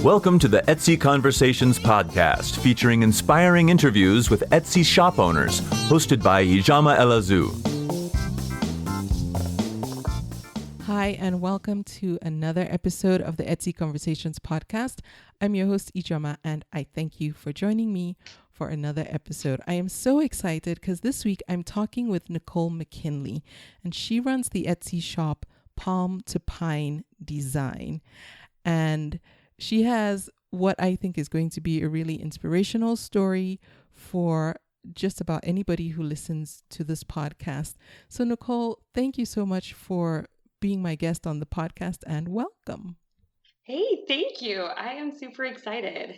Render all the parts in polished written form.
Welcome to the Etsy Conversations podcast, featuring inspiring interviews with Etsy shop owners, hosted by Ijama Elazu. Hi, and welcome to another episode of the Etsy Conversations podcast. I'm your host, Ijama, and I thank you for joining me for another episode. I am so excited because this week I'm talking with Nicole Mckinley, and she runs the Etsy shop Palm to Pine Design. And she has what I think is going to be a really inspirational story for just about anybody who listens to this podcast. So Nicole, thank you so much for being my guest on the podcast, and welcome. Hey, thank you. I am super excited.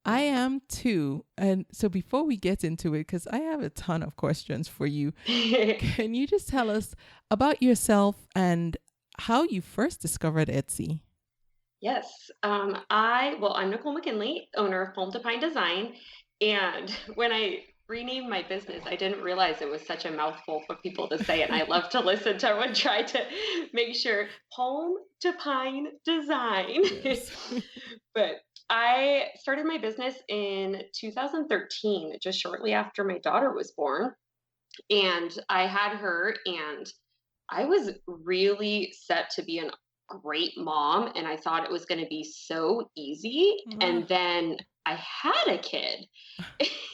I am too. And so before we get into it, because I have a ton of questions for you, can you just tell us about yourself and how you first discovered Etsy? Yes. I'm Nicole Mckinley, owner of Palm to Pine Design. And when I renamed my business, I didn't realize it was such a mouthful for people to say. And I love to listen to everyone try to make sure Palm to Pine Design. Yes. But I started my business in 2013, just shortly after my daughter was born. And I had her, and I was really set to be an great mom, and I thought it was going to be so easy. And then I had a kid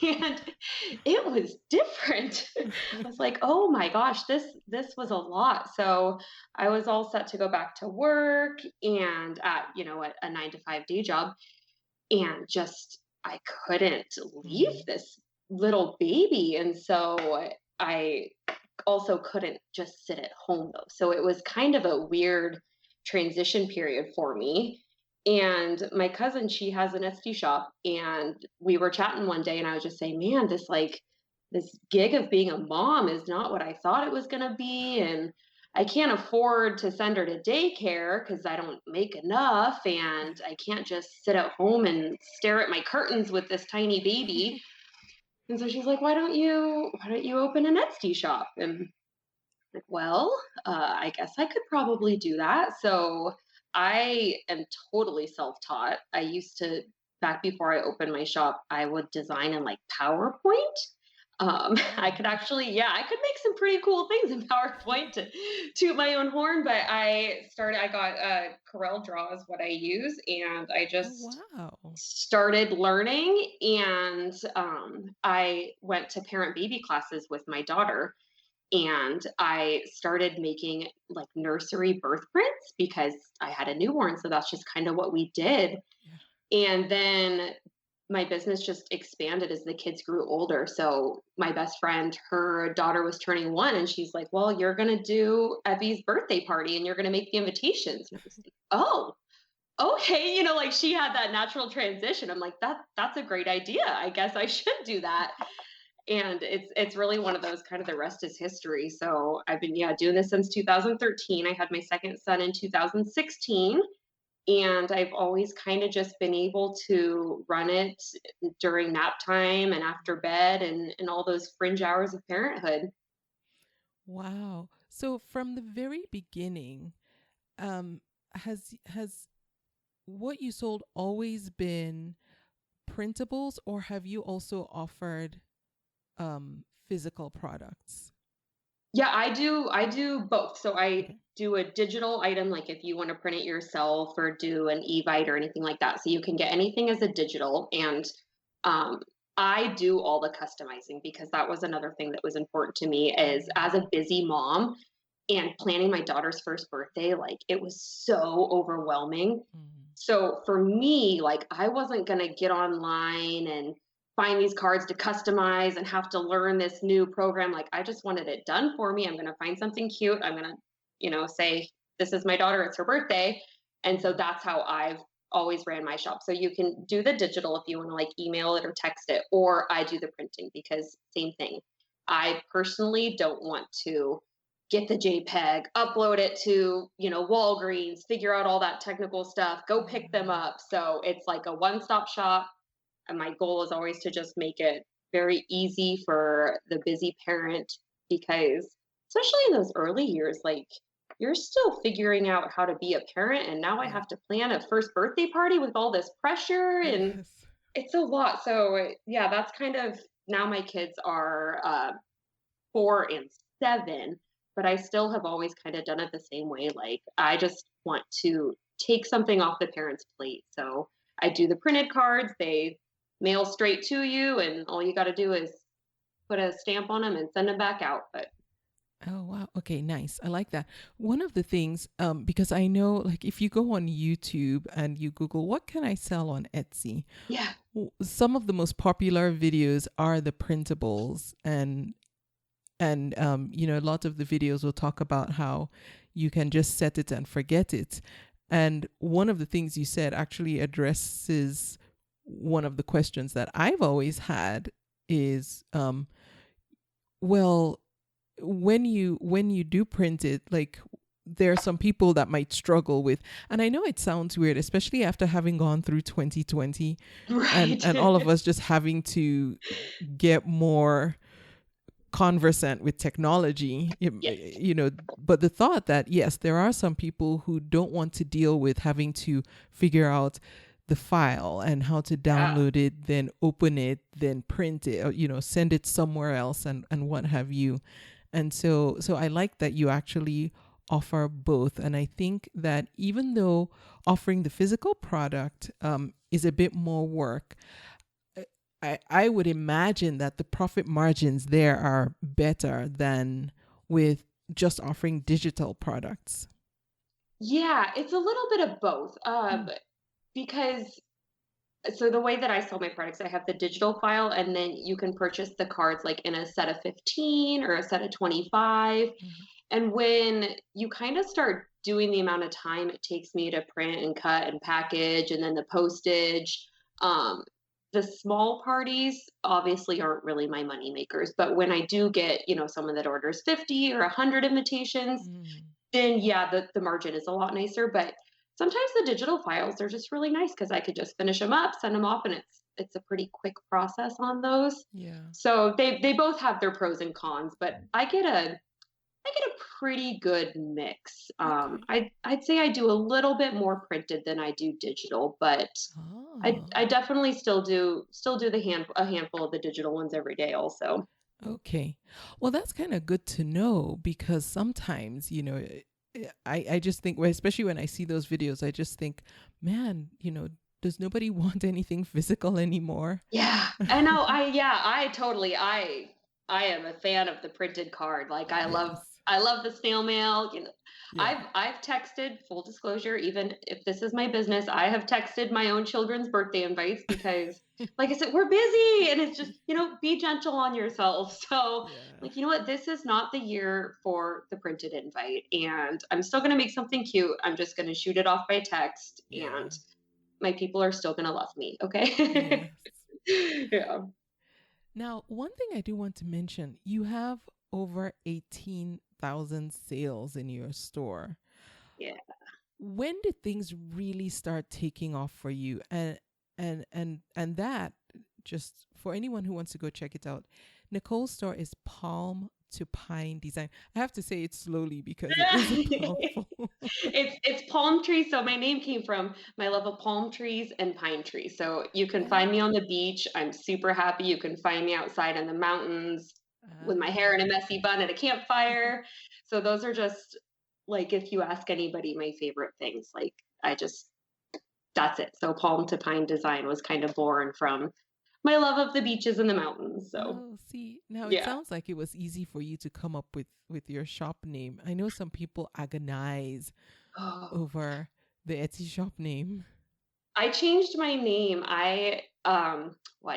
and it was different. I was like, oh my gosh, this was a lot. So I was all set to go back to work and at a 9-to-5 day job, and just I couldn't leave this little baby. And so I also couldn't just sit at home though. So it was kind of a weird transition period for me. And my cousin, she has an Etsy shop, and we were chatting one day, and I was just saying, man, this gig of being a mom is not what I thought it was going to be. And I can't afford to send her to daycare because I don't make enough, and I can't just sit at home and stare at my curtains with this tiny baby. And so she's like, why don't you open an Etsy shop? And like, well, I guess I could probably do that. So I am totally self-taught. I used to, back before I opened my shop, I would design in like PowerPoint. I could make some pretty cool things in PowerPoint to toot my own horn, but I got Corel Draw is what I use, and I just started learning, and I went to parent baby classes with my daughter, and I started making like nursery birth prints because I had a newborn. So that's just kind of what we did. Yeah. And then my business just expanded as the kids grew older. So my best friend, her daughter was turning 1, and she's like, well, you're going to do Evie's birthday party and you're going to make the invitations. And I was like, oh, okay. Like she had that natural transition. I'm like, that's a great idea. I guess I should do that. And it's really one of those kind of the rest is history. So I've been doing this since 2013. I had my second son in 2016, and I've always kind of just been able to run it during nap time and after bed and all those fringe hours of parenthood. Wow. So from the very beginning, has what you sold always been printables, or have you also offered physical products? Yeah, I do both. So I do a digital item, like if you want to print it yourself or do an Evite or anything like that. So you can get anything as a digital. And I do all the customizing, because that was another thing that was important to me is as a busy mom and planning my daughter's first birthday, like it was so overwhelming. So for me, like I wasn't going to get online and find these cards to customize and have to learn this new program. Like I just wanted it done for me. I'm going to find something cute. I'm going to, say, this is my daughter, it's her birthday. And so that's how I've always ran my shop. So you can do the digital if you want to like email it or text it, or I do the printing, because same thing. I personally don't want to get the JPEG, upload it to, Walgreens, figure out all that technical stuff, go pick them up. So it's like a one-stop shop. And my goal is always to just make it very easy for the busy parent, because especially in those early years, like you're still figuring out how to be a parent. And now I Right. have to plan a first birthday party with all this pressure. And Yes. it's a lot. So, yeah, that's kind of now my kids are 4 and 7, but I still have always kind of done it the same way. Like, I just want to take something off the parents' plate. So I do the printed cards, they mail straight to you, and all you got to do is put a stamp on them and send them back out. But Oh wow. Okay, nice. I like that. One of the things, because I know like if you go on YouTube and you Google what can I sell on Etsy, yeah, some of the most popular videos are the printables, and a lot of the videos will talk about how you can just set it and forget it. And one of the things you said actually addresses one of the questions that I've always had is, well, when you do print it, like there are some people that might struggle with, and I know it sounds weird, especially after having gone through 2020 and right. all of us just having to get more conversant with technology, Yes. but the thought that yes, there are some people who don't want to deal with having to figure out the file and how to Yeah. download it, then open it, then print it, or, send it somewhere else, and what have you. And so I like that you actually offer both. And I think that even though offering the physical product is a bit more work, I would imagine that the profit margins there are better than with just offering digital products. Yeah, it's a little bit of both. Mm. Because so the way that I sell my products, I have the digital file, and then you can purchase the cards like in a set of 15 or a set of 25. Mhm. And when you kind of start doing the amount of time it takes me to print and cut and package and then the postage, um, the small parties obviously aren't really my money makers. But when I do get, someone that orders 50 or 100 invitations, Mm. then yeah, the margin is a lot nicer. But sometimes the digital files are just really nice because I could just finish them up, send them off, and it's a pretty quick process on those. Yeah. So they both have their pros and cons, but I get a pretty good mix. Okay. I'd say I do a little bit more printed than I do digital, but Oh. I definitely still do a handful of the digital ones every day also. Okay. Well, that's kind of good to know because sometimes, I just think, well, especially when I see those videos, I just think, man, does nobody want anything physical anymore? Yeah, I know. I am a fan of the printed card. Like Yes. I love the snail mail. Yeah. I've texted, full disclosure, even if this is my business, I have texted my own children's birthday invites because, like I said, we're busy, and it's just be gentle on yourself. So, Yeah. like, you know what, this is not the year for the printed invite, and I'm still gonna make something cute. I'm just gonna shoot it off by text, Yeah. and my people are still gonna love me. Yes. Okay. Yeah. Now, one thing I do want to mention, you have over 18,000 sales in your store. Yeah. When did things really start taking off for you? And that, just for anyone who wants to go check it out, Nicole's store is Palm to Pine Design. I have to say it slowly because it is a mouthful. It's palm trees. So my name came from my love of palm trees and pine trees. So you can find me Oh. on the beach. I'm super happy. You can find me outside in the mountains with my hair in a Ah. messy bun at a campfire. So those are just, like, if you ask anybody, my favorite things. Like, I just that's it. So palm to pine design was kind of born from my love of the beaches and the mountains. So Oh, see, now it yeah. sounds like it was easy for you to come up with your shop name. I know some people agonize Oh. over the Etsy shop name. I changed my name.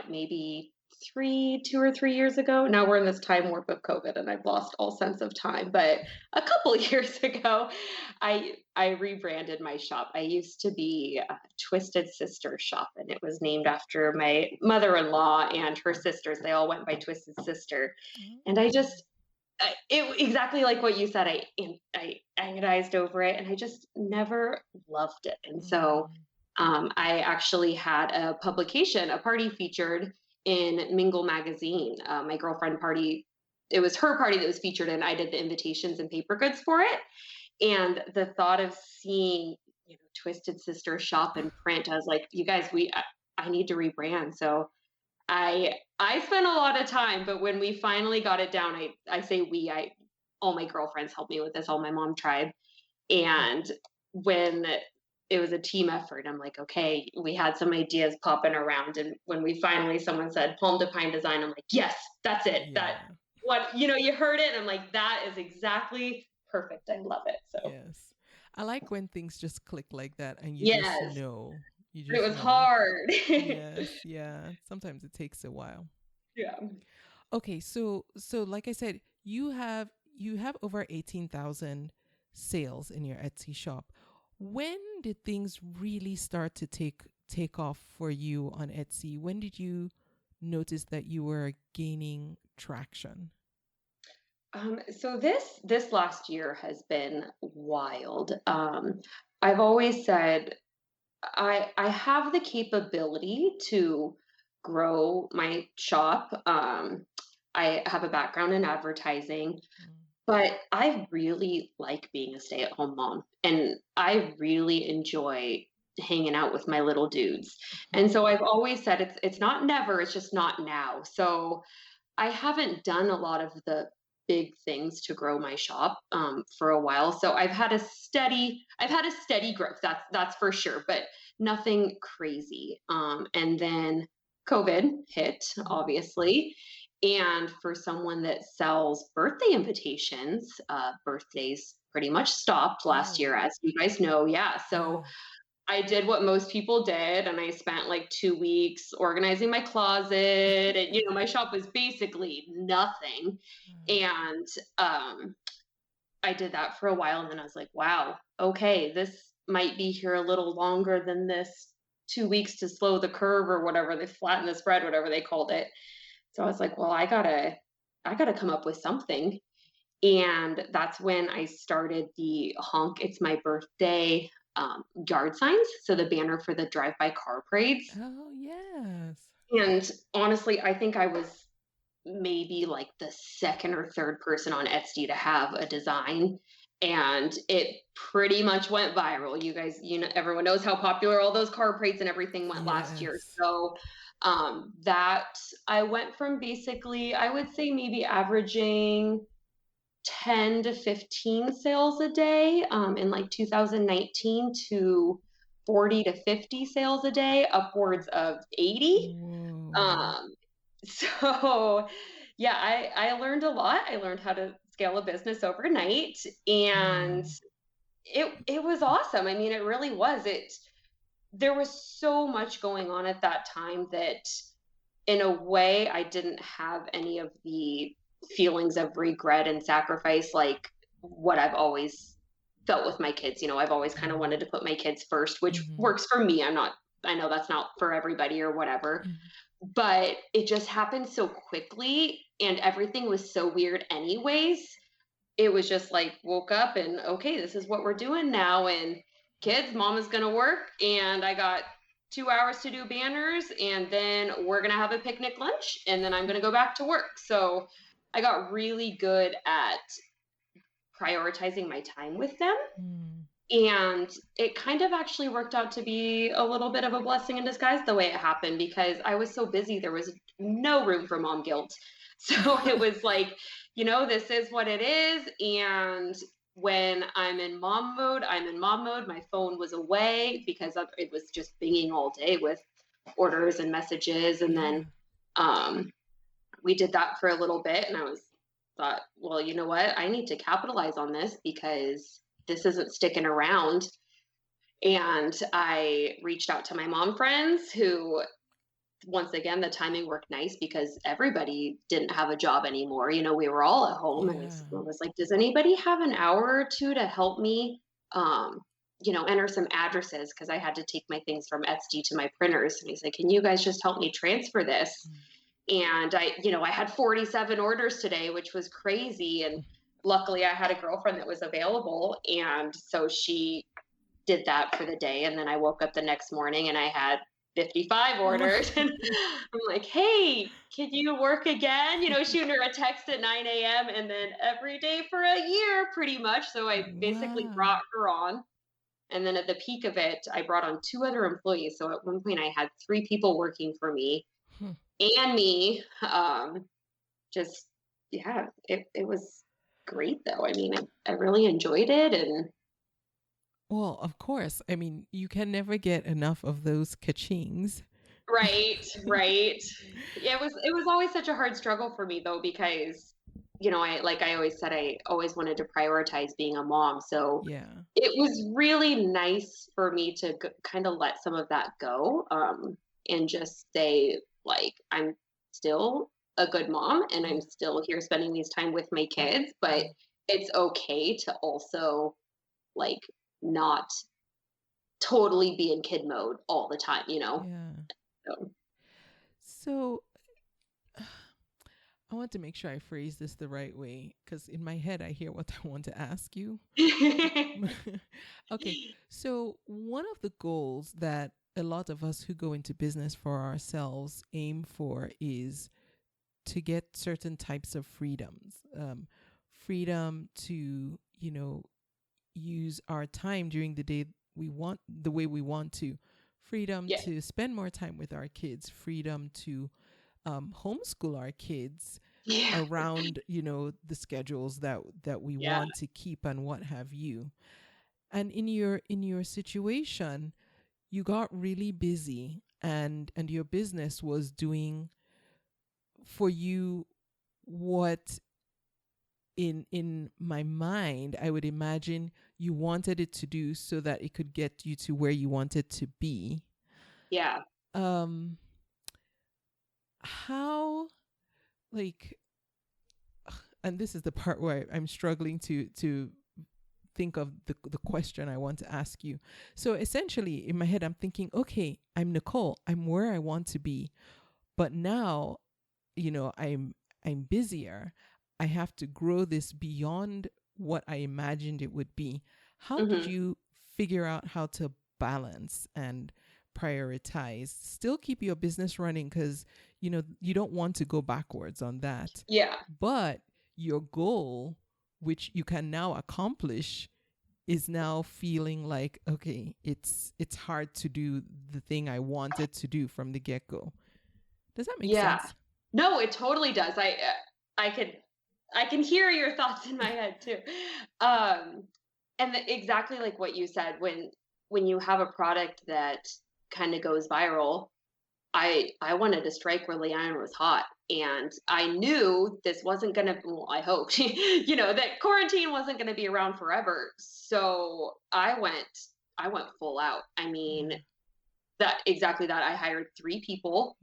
Maybe 2 or 3 years ago. Now we're in this time warp of COVID, and I've lost all sense of time. But a couple years ago, I rebranded my shop. I used to be a Twisted Sister Shop, and it was named after my mother-in-law and her sisters. They all went by Twisted Sister, and I Oh. just it exactly like what you said. I agonized over it, and I just never loved it. And so Mm. I actually had a publication, a party featured in Mingle magazine. My girlfriend party, it was her party that was featured, and I did the invitations and paper goods for it. And the thought of seeing, Twisted Sister shop in print, I was like, you guys, I need to rebrand. So I spent a lot of time, but when we finally got it down, I say all my girlfriends helped me with this, all my mom tribe. And when it was a team effort, I'm like, okay, we had some ideas popping around. And when someone said Palm to Pine Design, I'm like, yes, that's it. Yeah. You heard it. And I'm like, that is exactly perfect. I love it. So Yes. I like when things just click like that and you yes, just know. You but it just was know. hard. Yes, yeah. Sometimes it takes a while. Yeah. Okay, so like I said, you have over 18,000 sales in your Etsy shop. When did things really start to take off for you on Etsy? When did you notice that you were gaining traction? So this last year has been wild. I've always said I have the capability to grow my shop. I have a background in advertising, but I really like being a stay-at-home mom, and I really enjoy hanging out with my little dudes. And so I've always said it's not never, it's just not now. So I haven't done a lot of the big things to grow my shop for a while. So I've had a steady growth. That's for sure, but nothing crazy. And then COVID hit, obviously. And for someone that sells birthday invitations, birthdays pretty much stopped last year, as you guys know. Yeah. So I did what most people did, and I spent like 2 weeks organizing my closet. And, my shop was basically nothing. And I did that for a while. And then I was like, wow, okay, this might be here a little longer than this 2 weeks to slow the curve or whatever, they flatten the spread, whatever they called it. So I was like, well, I gotta come up with something. And that's when I started the honk, it's my birthday yard signs. So the banner for the drive-by car parades. Oh, yes. And honestly, I think I was maybe like the second or third person on Etsy to have a design. And it pretty much went viral. You guys, everyone knows how popular all those car parades and everything went last year. Yes. So that I went from basically, I would say maybe averaging 10 to 15 sales a day in like 2019 to 40 to 50 sales a day, upwards of 80. Whoa. So yeah, I learned a lot. I learned how to scale a business overnight, and it was awesome. I mean, it really was. There was so much going on at that time that in a way I didn't have any of the feelings of regret and sacrifice like what I've always felt with my kids. I've always kind of wanted to put my kids first, which works for me. I know that's not for everybody or whatever, but it just happened so quickly and everything was so weird anyways. It was just like woke up and okay, this is what we're doing now. And kids, mom is going to work and I got 2 hours to do banners and then we're going to have a picnic lunch and then I'm going to go back to work. So I got really good at prioritizing my time with them. And it kind of actually worked out to be a little bit of a blessing in disguise the way it happened, because I was so busy, there was no room for mom guilt. So it was like, this is what it is. And when I'm in mom mode, I'm in mom mode. My phone was away because it was just binging all day with orders and messages. And then we did that for a little bit. And I thought, well, you know what? I need to capitalize on this because this isn't sticking around. And I reached out to my mom friends who, once again, the timing worked nice because everybody didn't have a job anymore. We were all at home. And I was like, does anybody have an hour or two to help me, enter some addresses? Because I had to take my things from Etsy to my printers. And he's like, can you guys just help me transfer this? And I had 47 orders today, which was crazy. And luckily I had a girlfriend that was available. And so she did that for the day. And then I woke up the next morning and I had 55 orders. And I'm like, hey, can you work again? Shooting her a text at 9 a.m. and then every day for a year, pretty much. So I basically Wow. brought her on. And then at the peak of it, I brought on 2 other employees. So at one point, I had 3 people working for me Hmm. and me. Just, yeah, it was great, though. I mean, I really enjoyed it. And Well, of course. I mean, you can never get enough of those kachings. right, right. Yeah, it was always such a hard struggle for me, though, because I always said, I always wanted to prioritize being a mom. So Yeah. it was really nice for me to kind of let some of that go, and just say, like, I'm still a good mom and I'm still here spending these time with my kids, but it's okay to also, like, not totally be in kid mode all the time. Yeah. So. So I want to make sure I phrase this the right way because in my head, I hear what I want to ask you. Okay. So, one of the goals that a lot of us who go into business for ourselves aim for is to get certain types of freedoms. Freedom to, use our time during the day the way we want to. Freedom Yeah. to spend more time with our kids. Freedom to homeschool our kids Yeah. around the schedules that we Yeah. want to keep and what have you. And in your situation, you got really busy and your business was doing for you what in my mind I would imagine you wanted it to do so that it could get you to where you wanted to be. Yeah. um how, like, and this is the part where I'm struggling to think of the question I want to ask you. So essentially in my head I'm thinking, okay, I'm Nicole, I'm where I want to be, but now I'm busier. I have to grow this beyond what I imagined it would be. How did Hmm. you figure out how to balance and prioritize, still keep your business running? Because, you don't want to go backwards on that. Yeah. But your goal, which you can now accomplish, is now feeling like, okay, it's hard to do the thing I wanted to do from the get-go. Does that make Yeah. sense? No, it totally does. I could I can hear your thoughts in my head too. Um, and exactly like what you said, when you have a product that kind of goes viral, I wanted to strike where the iron was hot, and I knew this wasn't gonna. Well, I hoped, that quarantine wasn't gonna be around forever. So I went full out. I mean, Yeah. that exactly that. I hired 3 people,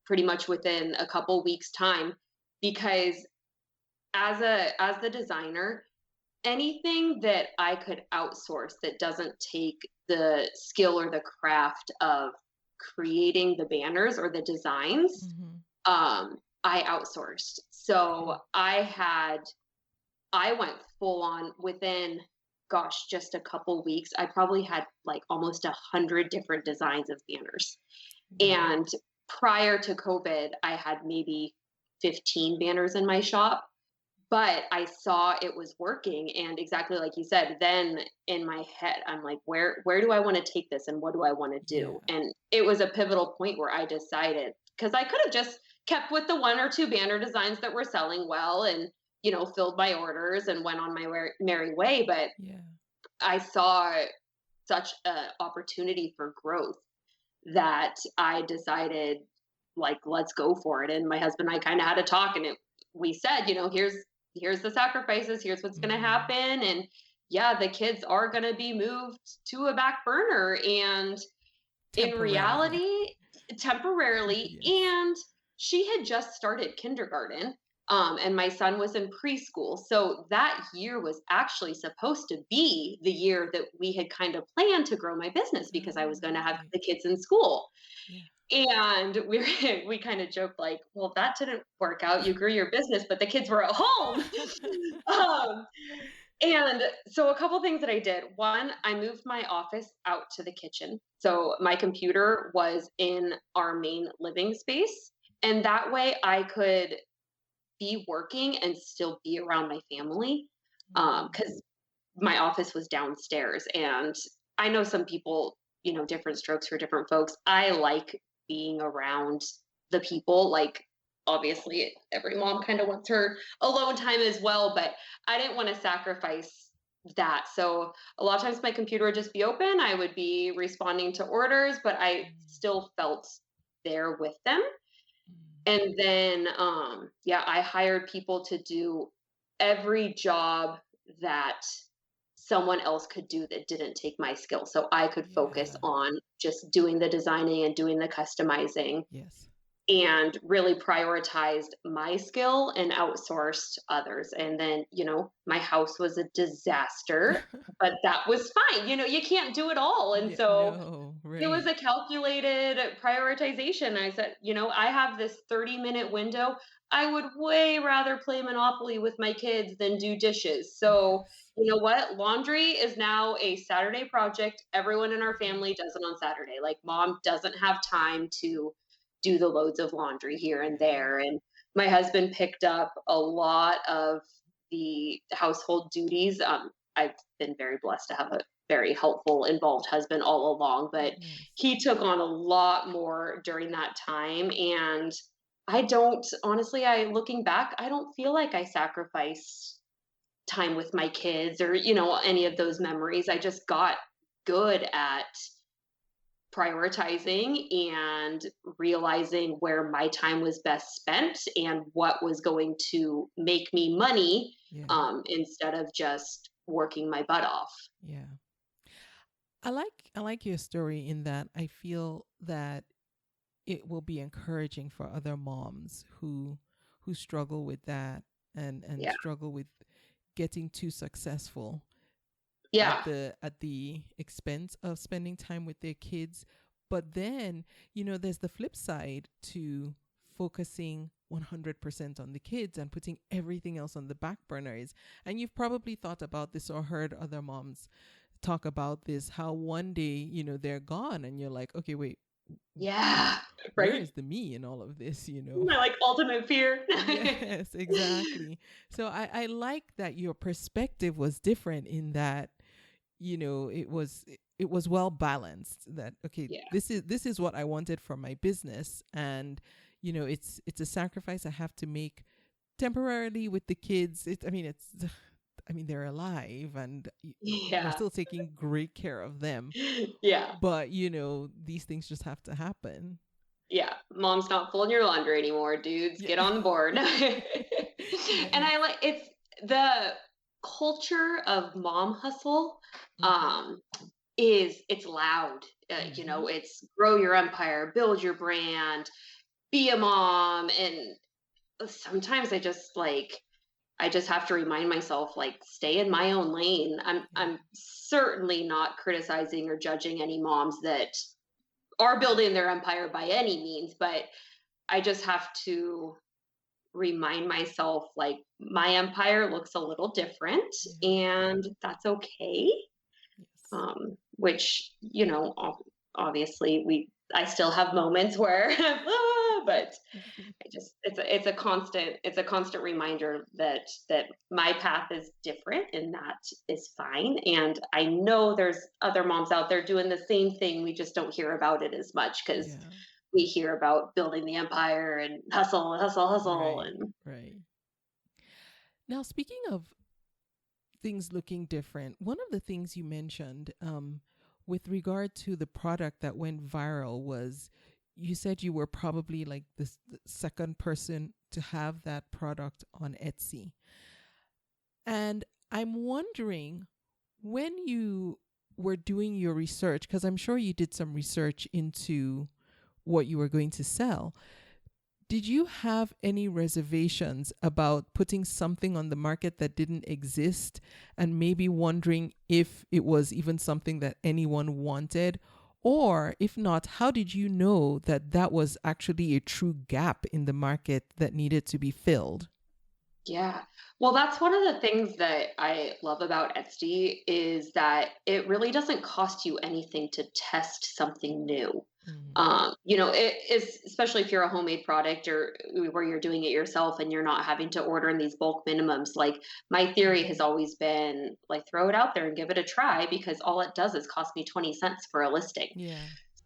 pretty much within a couple weeks time, because as the designer, anything that I could outsource that doesn't take the skill or the craft of creating the banners or the designs, Mm-hmm. I outsourced. So I went full on within, gosh, just a couple weeks. I probably had like almost 100 different designs of banners. Wow. And prior to COVID, I had maybe 15 banners in my shop, but I saw it was working. And exactly like you said, then in my head, I'm like, where do I want to take this and what do I want to Yeah. do? And it was a pivotal point where I decided, because I could have just kept with the 1 or 2 banner designs that were selling well and, filled my orders and went on my merry way. But Yeah. I saw such an opportunity for growth that I decided, like, let's go for it. And my husband and I kind of had a talk, and we said, here's the sacrifices, here's what's going to Mm-hmm. happen, and yeah, the kids are going to be moved to a back burner, and in Temporarily. reality, temporarily. Yes. And she had just started kindergarten. And my son was in preschool. So that year was actually supposed to be the year that we had kind of planned to grow my business, because I was going to have Right. the kids in school. Yeah. And we kind of joked like, well, that didn't work out. You grew your business, but the kids were at home. um, And so a couple things that I did. One, I moved my office out to the kitchen. So my computer was in our main living space. And that way I could be working and still be around my family. Because my office was downstairs. And I know some people, different strokes for different folks. I like being around the people. Like, obviously, every mom kind of wants her alone time as well, but I didn't want to sacrifice that. So a lot of times my computer would just be open. I would be responding to orders, but I still felt there with them. And then, I hired people to do every job that someone else could do that didn't take my skill. So I could focus Yeah. on just doing the designing and doing the customizing, Yes. and really prioritized my skill and outsourced others. And then, my house was a disaster, but that was fine. You can't do it all. And Yeah, so no, it was right. a calculated prioritization. I said, I have this 30-minute window. I would way rather play Monopoly with my kids than do dishes. So, Yes. you know what? Laundry is now a Saturday project. Everyone in our family does it on Saturday. Like, mom doesn't have time to do the loads of laundry here and Right. there. And my husband picked up a lot of the household duties. I've been very blessed to have a very helpful, involved husband all along, but Nice. he took on a lot more during that time. And I don't, honestly, looking back, I don't feel like I sacrificed time with my kids or, any of those memories. I just got good at prioritizing and realizing where my time was best spent and what was going to make me money, Yeah. instead of just working my butt off. Yeah. I like your story in that I feel that it will be encouraging for other moms who struggle with that and Yeah. struggle with getting too successful Yeah. at the expense of spending time with their kids. But then, there's the flip side to focusing 100% on the kids and putting everything else on the back burners. And you've probably thought about this or heard other moms talk about this, how one day, they're gone and you're like, okay, wait, Yeah. where Right. is the me in all of this, My like ultimate fear. Yes, exactly. So I like that your perspective was different in that, it was well balanced, that okay, Yeah. this is what I wanted from my business, and it's a sacrifice I have to make temporarily with the kids. I mean they're alive and we're Yeah. still taking great care of them, Yeah. but these things just have to happen. Yeah. Mom's not folding your laundry anymore, dudes. Yeah. Get on the board. And Yes. I like it's the culture of mom hustle. Mm-hmm. Um, it's loud. Mm-hmm. It's grow your empire, build your brand, be a mom. And sometimes I just have to remind myself, like, stay in my own lane. Yeah. I'm certainly not criticizing or judging any moms that are building their empire by any means, but I just have to remind myself, like, my empire looks a little different, Yeah. and that's okay. Yes. Which, obviously I still have moments where, but it's a constant reminder that my path is different, and that is fine. And I know there's other moms out there doing the same thing. We just don't hear about it as much because Yeah. we hear about building the empire and hustle, hustle, hustle, Right. and Right. Now, speaking of things looking different, one of the things you mentioned with regard to the product that went viral was, you said you were probably like the second person to have that product on Etsy. And I'm wondering, when you were doing your research, because I'm sure you did some research into what you were going to sell, did you have any reservations about putting something on the market that didn't exist, and maybe wondering if it was even something that anyone wanted? Or if not, how did you know that that was actually a true gap in the market that needed to be filled? Yeah. Well, that's one of the things that I love about Etsy is that it really doesn't cost you anything to test something new. Mm. It is, especially if you're a homemade product or where you're doing it yourself and you're not having to order in these bulk minimums. Like my theory has always been like throw it out there and give it a try because all it does is cost me 20 cents for a listing. Yeah.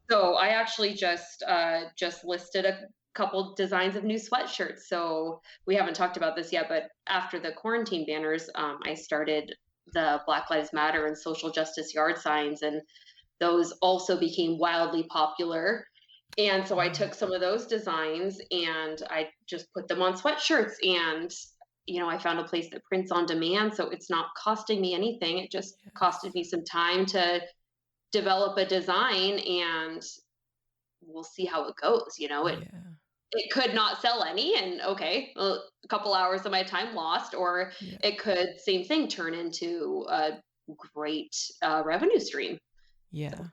So I actually just listed a couple designs of new sweatshirts. So we haven't talked about this yet, but after the quarantine banners, I started the Black Lives Matter and social justice yard signs, and those also became wildly popular. And so I Wow. took some of those designs and I just put them on sweatshirts and I found a place that prints on demand, so it's not costing me anything. It just costed Yes. me some time to develop a design and we'll see how it goes. Yeah. It could not sell any and okay, well, a couple hours of my time lost, or Yeah. it could same thing turn into a great revenue stream. Yeah.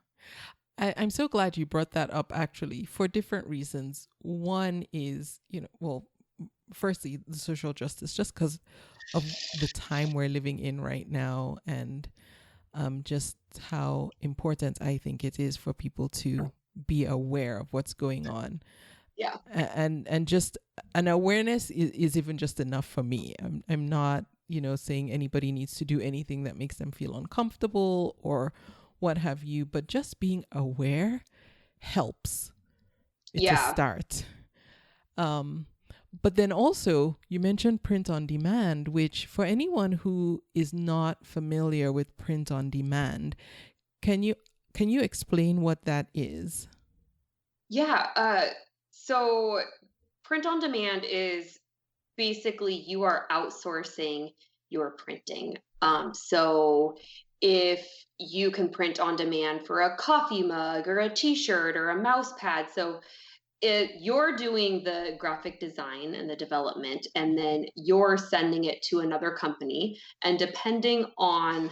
I'm so glad you brought that up actually for different reasons. One is, well, firstly, the social justice, just because of the time we're living in right now and just how important I think it is for people to be aware of what's going on. Yeah. And just an awareness is even just enough for me. I'm not, saying anybody needs to do anything that makes them feel uncomfortable or what have you, but just being aware helps to Yeah. start. But then also you mentioned print on demand, which for anyone who is not familiar with print on demand, can you explain what that is? Yeah. So print on demand is basically you are outsourcing your printing. So if you can print on demand for a coffee mug or a t-shirt or a mouse pad, so you're doing the graphic design and the development, and then you're sending it to another company. And depending on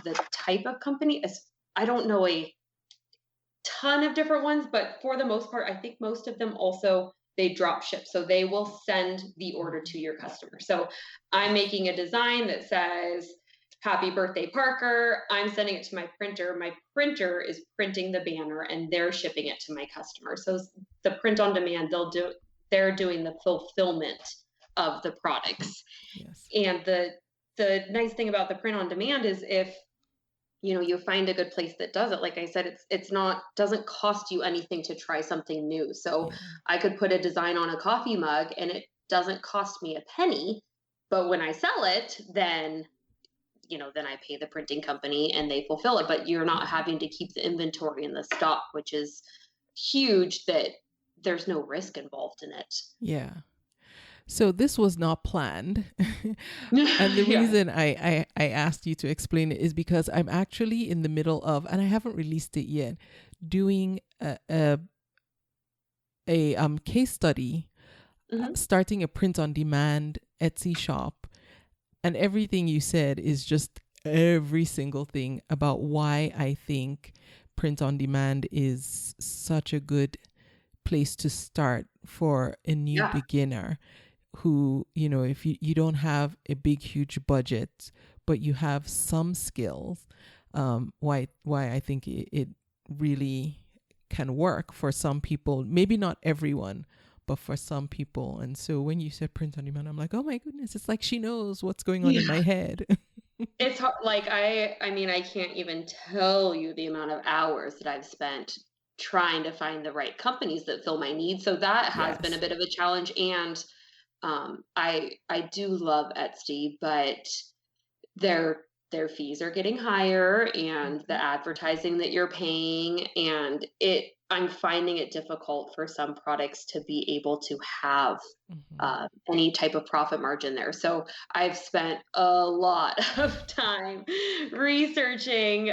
the type of company, I don't know a ton of different ones, but for the most part, I think most of them also they drop ship. So they will send the order to your customer. So I'm making a design that says happy birthday Parker. I'm sending it to my printer. My printer is printing the banner and they're shipping it to my customer. So the print on demand, they're doing the fulfillment of the products. Yes. And the nice thing about the print on demand is if you find a good place that does it. Like I said, it's not doesn't cost you anything to try something new. So Yeah. I could put a design on a coffee mug and it doesn't cost me a penny, but when I sell it, then I pay the printing company and they fulfill it, but you're not Yeah. having to keep the inventory in the stock, which is huge that there's no risk involved in it. Yeah. So this was not planned. And the Yeah. reason I asked you to explain it is because I'm actually in the middle of, and I haven't released it yet, doing a case study, Hmm. starting a print on demand Etsy shop. And everything you said is just every single thing about why I think print on demand is such a good place to start for a new Yeah. beginner who, if you don't have a big, huge budget, but you have some skills, why I think it really can work for some people, maybe not everyone, but for some people. And so when you said print on demand, I'm like, oh my goodness, it's like she knows what's going on in Yeah. my head. It's hard, like I mean, I can't even tell you the amount of hours that I've spent trying to find the right companies that fill my needs. So that has been a Yes. bit of a challenge. And I do love Etsy, but their fees are getting higher and the Mhm. advertising that you're paying, and I'm finding it difficult for some products to be able to have Mhm. any type of profit margin there. So I've spent a lot of time researching,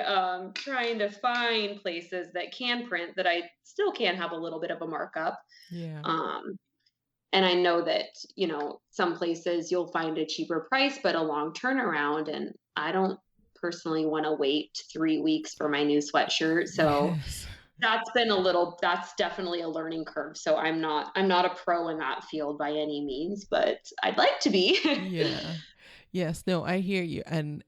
trying to find places that can print that I still can have a little bit of a markup. Yeah. Um, and I know that, some places you'll find a cheaper price, but a long turnaround. And I don't personally want to wait 3 weeks for my new sweatshirt. So Yes. that's definitely a learning curve. So I'm not a pro in that field by any means, but I'd like to be. Yeah. Yes, no, I hear you. And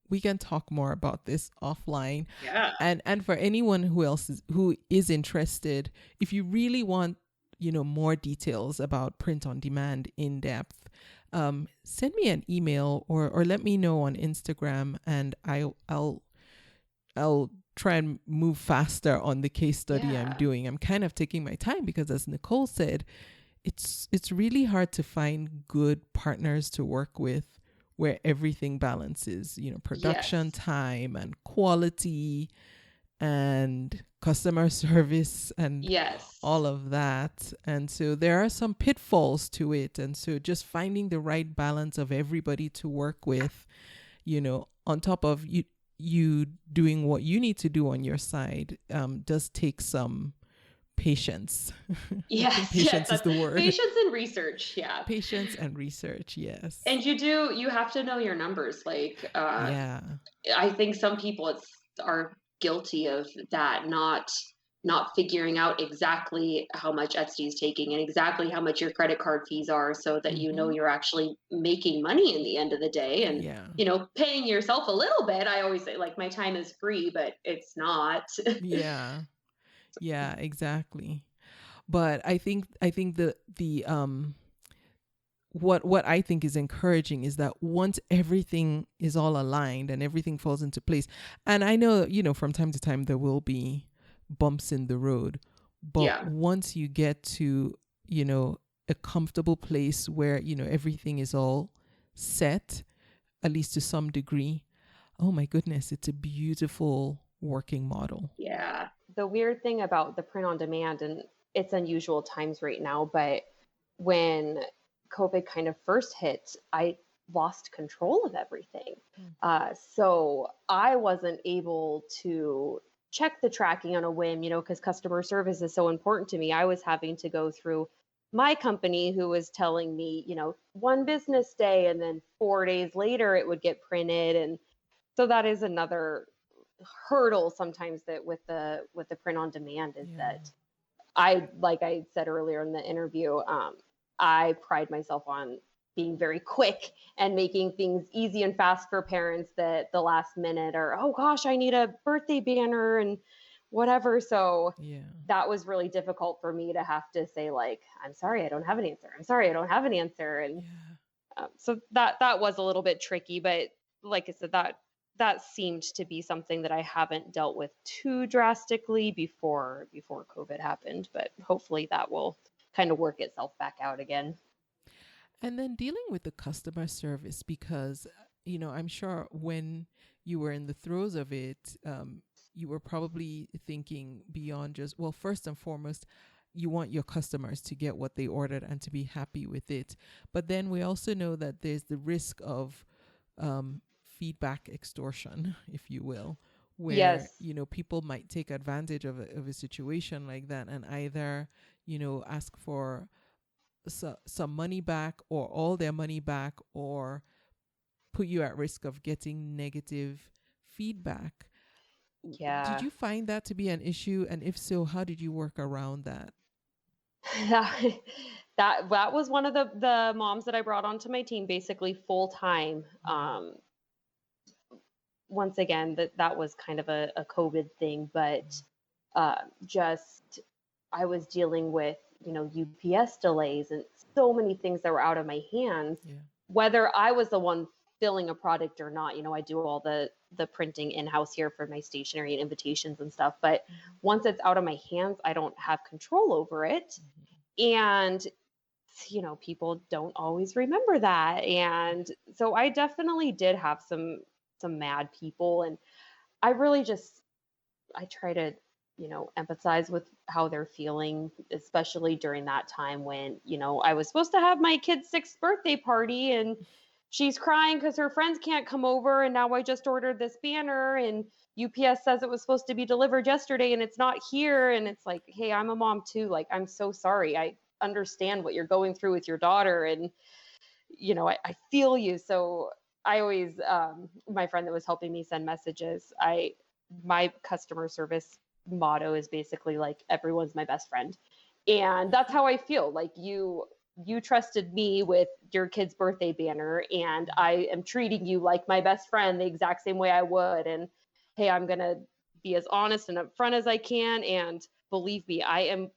we can talk more about this offline. Yeah. And for anyone who is interested, if you really want, more details about print on demand in depth, send me an email or let me know on Instagram, and I'll try and move faster on the case study I'm Yeah. doing. I'm kind of taking my time because, as Nicole said, it's really hard to find good partners to work with where everything balances, production Yes. time and quality and customer service and Yes. all of that. And so there are some pitfalls to it. And so just finding the right balance of everybody to work with, on top of you doing what you need to do on your side, does take some patience. I think Yes, yes, patience is the word. patience and research. Yeah. Patience and research, yes. And you have to know your numbers. Like, Yeah. I think some people are guilty of that, not figuring out exactly how much Etsy is taking and exactly how much your credit card fees are, so that Mm-hmm. you're actually making money in the end of the day, and Yeah. paying yourself a little bit. I always say, like, my time is free, but it's not. Yeah. Yeah, exactly. But I think the what I think is encouraging is that once everything is all aligned and everything falls into place, and I know, from time to time there will be bumps in the road, but Yeah. once you get to, a comfortable place where, everything is all set, at least to some degree, oh my goodness, it's a beautiful working model. Yeah. The weird thing about the print on demand, and it's unusual times right now, but when COVID kind of first hit, I lost control of everything. So I wasn't able to check the tracking on a whim, because customer service is so important to me. I was having to go through my company, who was telling me, one business day, and then 4 days later it would get printed. And so that is another hurdle sometimes, that with the print on demand, is Yeah. that like I said earlier in the interview, I pride myself on being very quick and making things easy and fast for parents, that the last minute, or, oh gosh, I need a birthday banner and whatever. So Yeah. that was really difficult for me to have to say, like, I'm sorry, I don't have an answer. I'm sorry, I don't have an answer. And Yeah. so that was a little bit tricky, but like I said, that seemed to be something that I haven't dealt with too drastically before COVID happened, but hopefully that will kind of work itself back out again. And then dealing with the customer service, because, I'm sure when you were in the throes of it, you were probably thinking beyond just, well, first and foremost, you want your customers to get what they ordered and to be happy with it. But then we also know that there's the risk of feedback extortion, if you will, where, Yes. people might take advantage of a situation like that and either, ask for some money back or all their money back, or put you at risk of getting negative feedback. Did Yeah. you find that to be an issue? And if so, how did you work around that? that that was one of the moms that I brought onto my team, basically full time. Once again, that was kind of a COVID thing, but just I was dealing with, UPS delays and so many things that were out of my hands, Yeah. whether I was the one filling a product or not. I do all the printing in-house here for my stationery and invitations and stuff, but once it's out of my hands, I don't have control over it. And people don't always remember that. And so I definitely did have some mad people, and I really just I try to, empathize with how they're feeling, especially during that time when, I was supposed to have my kid's 6th birthday party, and she's crying because her friends can't come over. And now I just ordered this banner, and UPS says it was supposed to be delivered yesterday and it's not here. And it's like, hey, I'm a mom too. Like, I'm so sorry. I understand what you're going through with your daughter. And, I feel you. So I always, my friend that was helping me send messages, my customer service motto is basically like, everyone's my best friend. And that's how I feel. Like you trusted me with your kid's birthday banner, and I am treating you like my best friend the exact same way I would. And hey, I'm going to be as honest and upfront as I can. And believe me, I am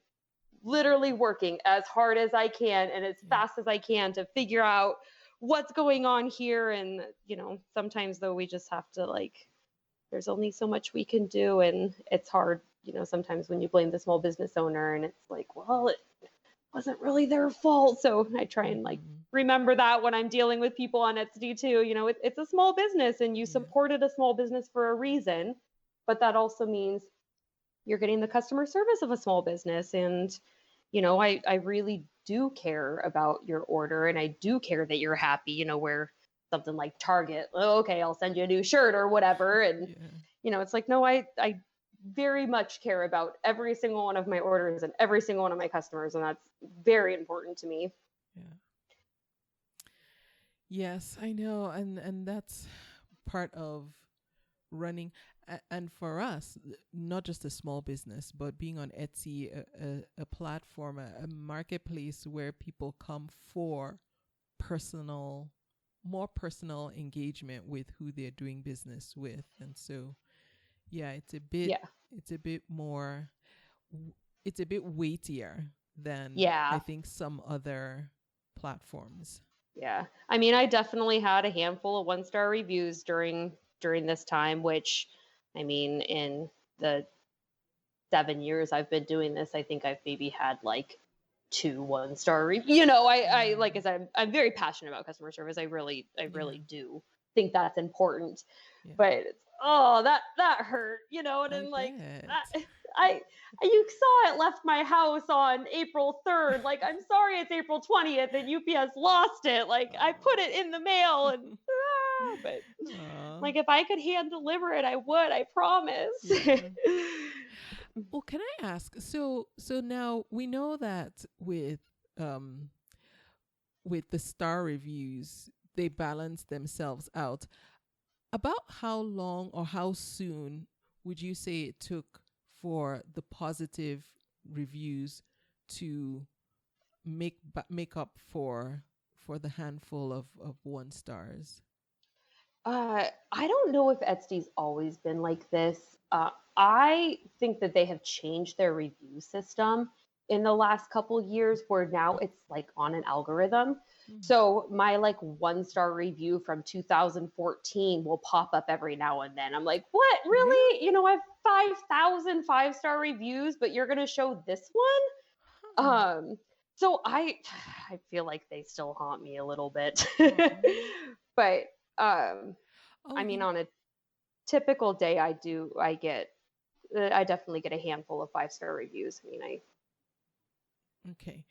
literally working as hard as I can and as fast as I can to figure out what's going on here. And, sometimes though, we just have to there's only so much we can do. And it's hard, sometimes when you blame the small business owner and it's like, well, it wasn't really their fault. So I try and remember that when I'm dealing with people on Etsy too. It's a small business and you supported a small business for a reason, but that also means you're getting the customer service of a small business. And, I really do care about your order, and I do care that you're happy, where something like Target, oh, okay, I'll send you a new shirt or whatever. And, it's like, no, I very much care about every single one of my orders and every single one of my customers. And that's very important to me. Yeah. Yes, I know. And that's part of running. And for us, not just a small business, but being on Etsy, a platform, a marketplace where people come for more personal engagement with who they're doing business with. And so, it's a bit more, it's a bit weightier than I think some other platforms. Yeah. I mean, I definitely had a handful of 1-star reviews during this time, which, I mean, in the 7 years I've been doing this, I think I've maybe had 2 1-star reviews. I like I said, I'm very passionate about customer service. I really do think that's important. Yeah. But that hurt, and then you saw it left my house on April 3rd. I'm sorry, it's April 20th and UPS lost it. I put it in the mail and but if I could hand deliver it, I would, I promise. Yeah. Well, can I ask, so now we know that with the star reviews, they balance themselves out. About how long or how soon would you say it took for the positive reviews to make up for the handful of 1 stars? I don't know if Etsy's always been like this. I think that they have changed their review system in the last couple years, where now it's on an algorithm. Mm-hmm. So my 1-star review from 2014 will pop up every now and then. I'm like, what? Really? I have 5,000 5-star reviews, but you're going to show this one? Mm-hmm. So I feel like they still haunt me a little bit. Mm-hmm. But I mean, on a typical day, I definitely get a handful of 5-star reviews. I mean, Okay.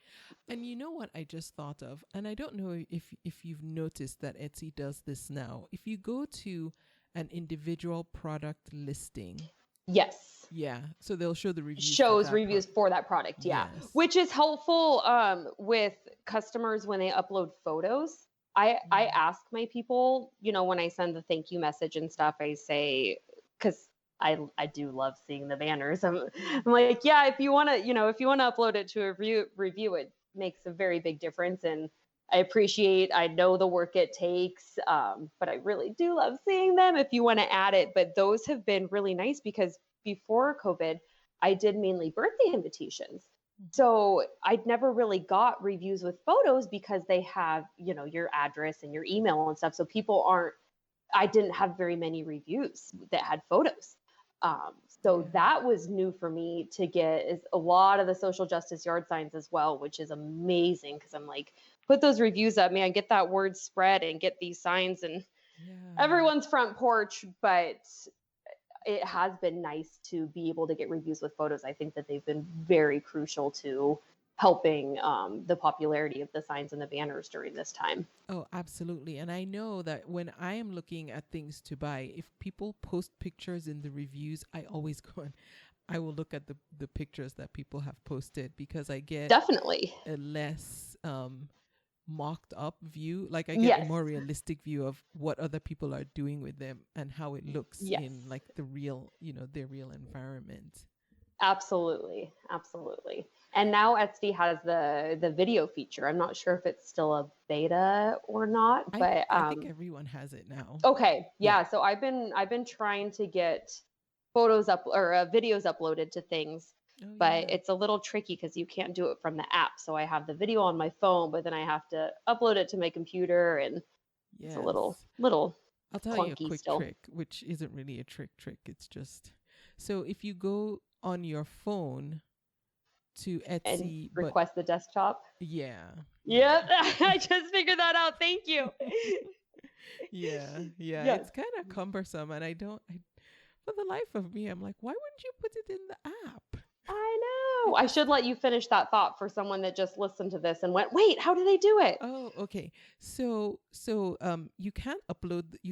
And you know what I just thought of, and I don't know if you've noticed that Etsy does this now. If you go to an individual product listing. Yes. Yeah. So they'll show the reviews. Shows reviews for that product. Yeah. Yes. Which is helpful with customers when they upload photos. I ask my people, when I send the thank you message and stuff, I say, because I do love seeing the banners. I'm like, yeah, if you want to upload it to a review, it makes a very big difference. And I know the work it takes, but I really do love seeing them if you want to add it. But those have been really nice, because before COVID, I did mainly birthday invitations. So I'd never really got reviews with photos, because they have, your address and your email and stuff. So I didn't have very many reviews that had photos. So that was new for me to get, is a lot of the social justice yard signs as well, which is amazing, because I'm like, put those reviews up, man, get that word spread and get these signs and everyone's front porch. But it has been nice to be able to get reviews with photos. I think that they've been very crucial to helping the popularity of the signs and the banners during this time. Oh, absolutely. And I know that when I am looking at things to buy, if people post pictures in the reviews, I always go and I will look at the pictures that people have posted, because I get definitely a less mocked up view. I get a more realistic view of what other people are doing with them and how it looks in the real, their real environment. Absolutely. Absolutely. And now Etsy has the video feature. I'm not sure if it's still a beta or not, but I think everyone has it now. okay. Yeah. Yeah. So I've been trying to get photos up or videos uploaded to things, Oh but yeah. it's a little tricky because you can't do it from the app. So I have the video on my phone, but then I have to upload it to my computer, and it's a Yes. little I'll tell you a clunky quick still. trick, which isn't really a trick. It's just so if you go on your phone to And Etsy, but request the desktop. yeah, Yep. I just figured that out. Thank you. yeah, Yes. it's kind of cumbersome, and for the life of me, I'm like, why wouldn't you put it in the app? I know. I should let you finish that thought for someone that just listened to this and went, wait, how do they do it? Oh, okay. So you you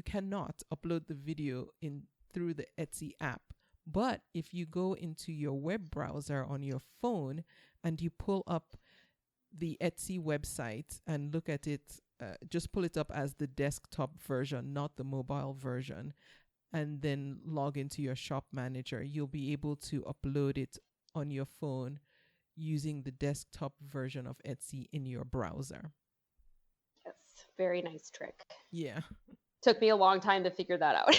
cannot upload the video in through the Etsy app. But if you go into your web browser on your phone and you pull up the Etsy website and look at it, just pull it up as the desktop version, not the mobile version, and then log into your shop manager, you'll be able to upload it on your phone using the desktop version of Etsy in your browser. Yes. Very nice trick. Yeah. Took me a long time to figure that out.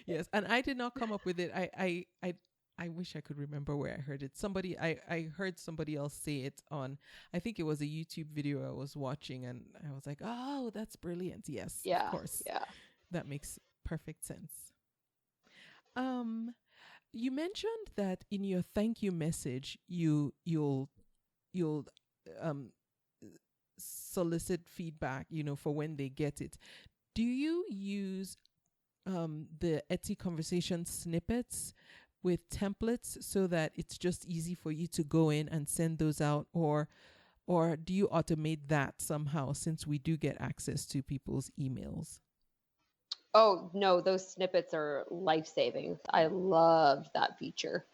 Yes. And I did not come up with it. I wish I could remember where I heard it. I heard somebody else say it on, I think it was a YouTube video I was watching, and I was like, oh, that's brilliant. Yes, Yeah. of course. Yeah. That makes perfect sense. You mentioned that in your thank you message, you'll um solicit feedback, for when they get it. Do you use the Etsy conversation snippets with templates so that it's just easy for you to go in and send those out, or do you automate that somehow, since we do get access to people's emails? Oh, no, those snippets are life-saving. I love that feature.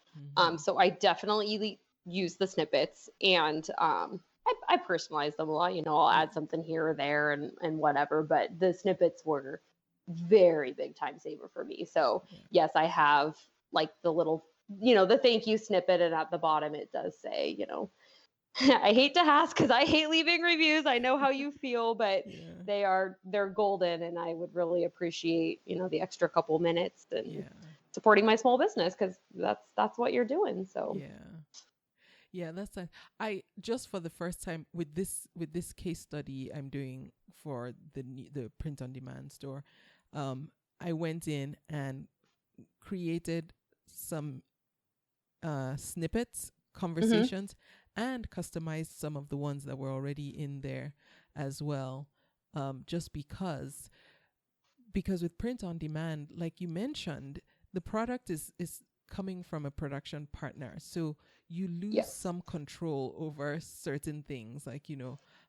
So I definitely use the snippets, and I personalize them a lot. I'll add something here or there and whatever, but the snippets were very big time saver for me. So yes, I have like the little, the thank you snippet, and at the bottom it does say, I hate to ask because I hate leaving reviews. I know how you feel, but they're golden, and I would really appreciate, the extra couple minutes and supporting my small business, because that's what you're doing. So that's I just, for the first time with this case study I'm doing for the print on demand store, I went in and created some snippets, conversations, and customized some of the ones that were already in there as well. Just because with print on demand, like you mentioned, the product is coming from a production partner. So you lose some control over certain things, like,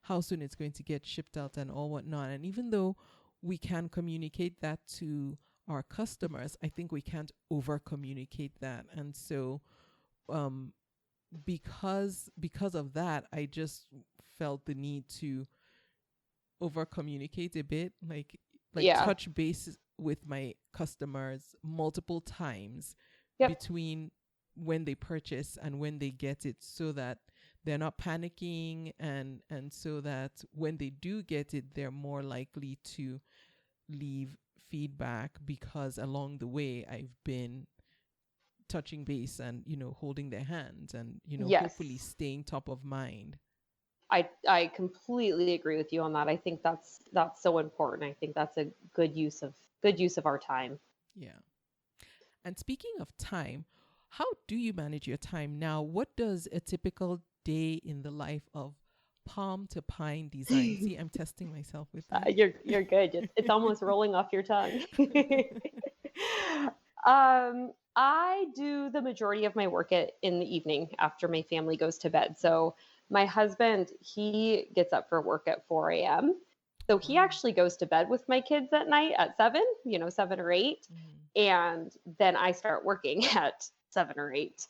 how soon it's going to get shipped out and all whatnot. And even though we can communicate that to our customers, I think we can't over communicate that. And so, because of that, I just felt the need to over communicate a bit, like touch base with my customers multiple times between when they purchase and when they get it, so that they're not panicking, and so that when they do get it, they're more likely to leave feedback, because along the way I've been touching base and, holding their hands and, hopefully staying top of mind. I completely agree with you on that. I think that's so important. I think that's a good use of our time. Yeah. And speaking of time, how do you manage your time now? What does a typical day in the life of Palm to Pine Design? See, I'm testing myself with that. You're good. It's almost rolling off your tongue. I do the majority of my work in the evening after my family goes to bed. So my husband, he gets up for work at 4 a.m. So he actually goes to bed with my kids at night at 7, 7 or 8. And then I start working at 7 or 8.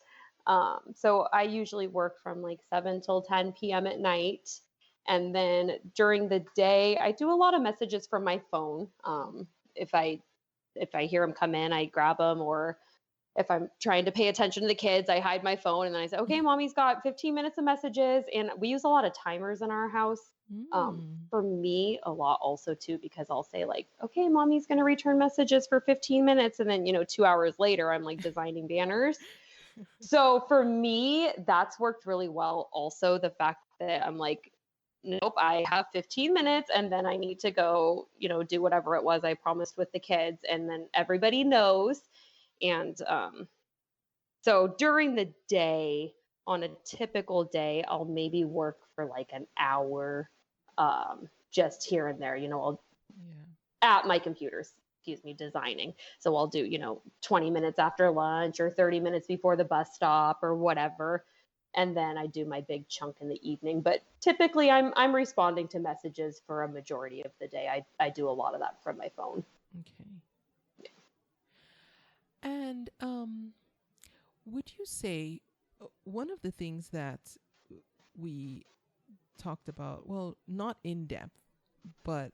So I usually work from like 7 till 10 p.m. at night. And then during the day, I do a lot of messages from my phone. If I hear them come in, I grab them, or if I'm trying to pay attention to the kids, I hide my phone and then I say, okay, mommy's got 15 minutes of messages. And we use a lot of timers in our house. For me, a lot also too, because I'll say like, okay, mommy's going to return messages for 15 minutes. And then, 2 hours later, I'm like designing banners. So for me, that's worked really well. Also, the fact that I'm like, nope, I have 15 minutes and then I need to go, do whatever it was I promised with the kids. And then everybody knows. And so during the day, on a typical day, I'll maybe work for like an hour, just here and there, I'll at my computers, designing. So I'll do, 20 minutes after lunch or 30 minutes before the bus stop or whatever. And then I do my big chunk in the evening. But typically I'm responding to messages for a majority of the day. I do a lot of that from my phone. Okay. And would you say one of the things that we talked about, well, not in depth, but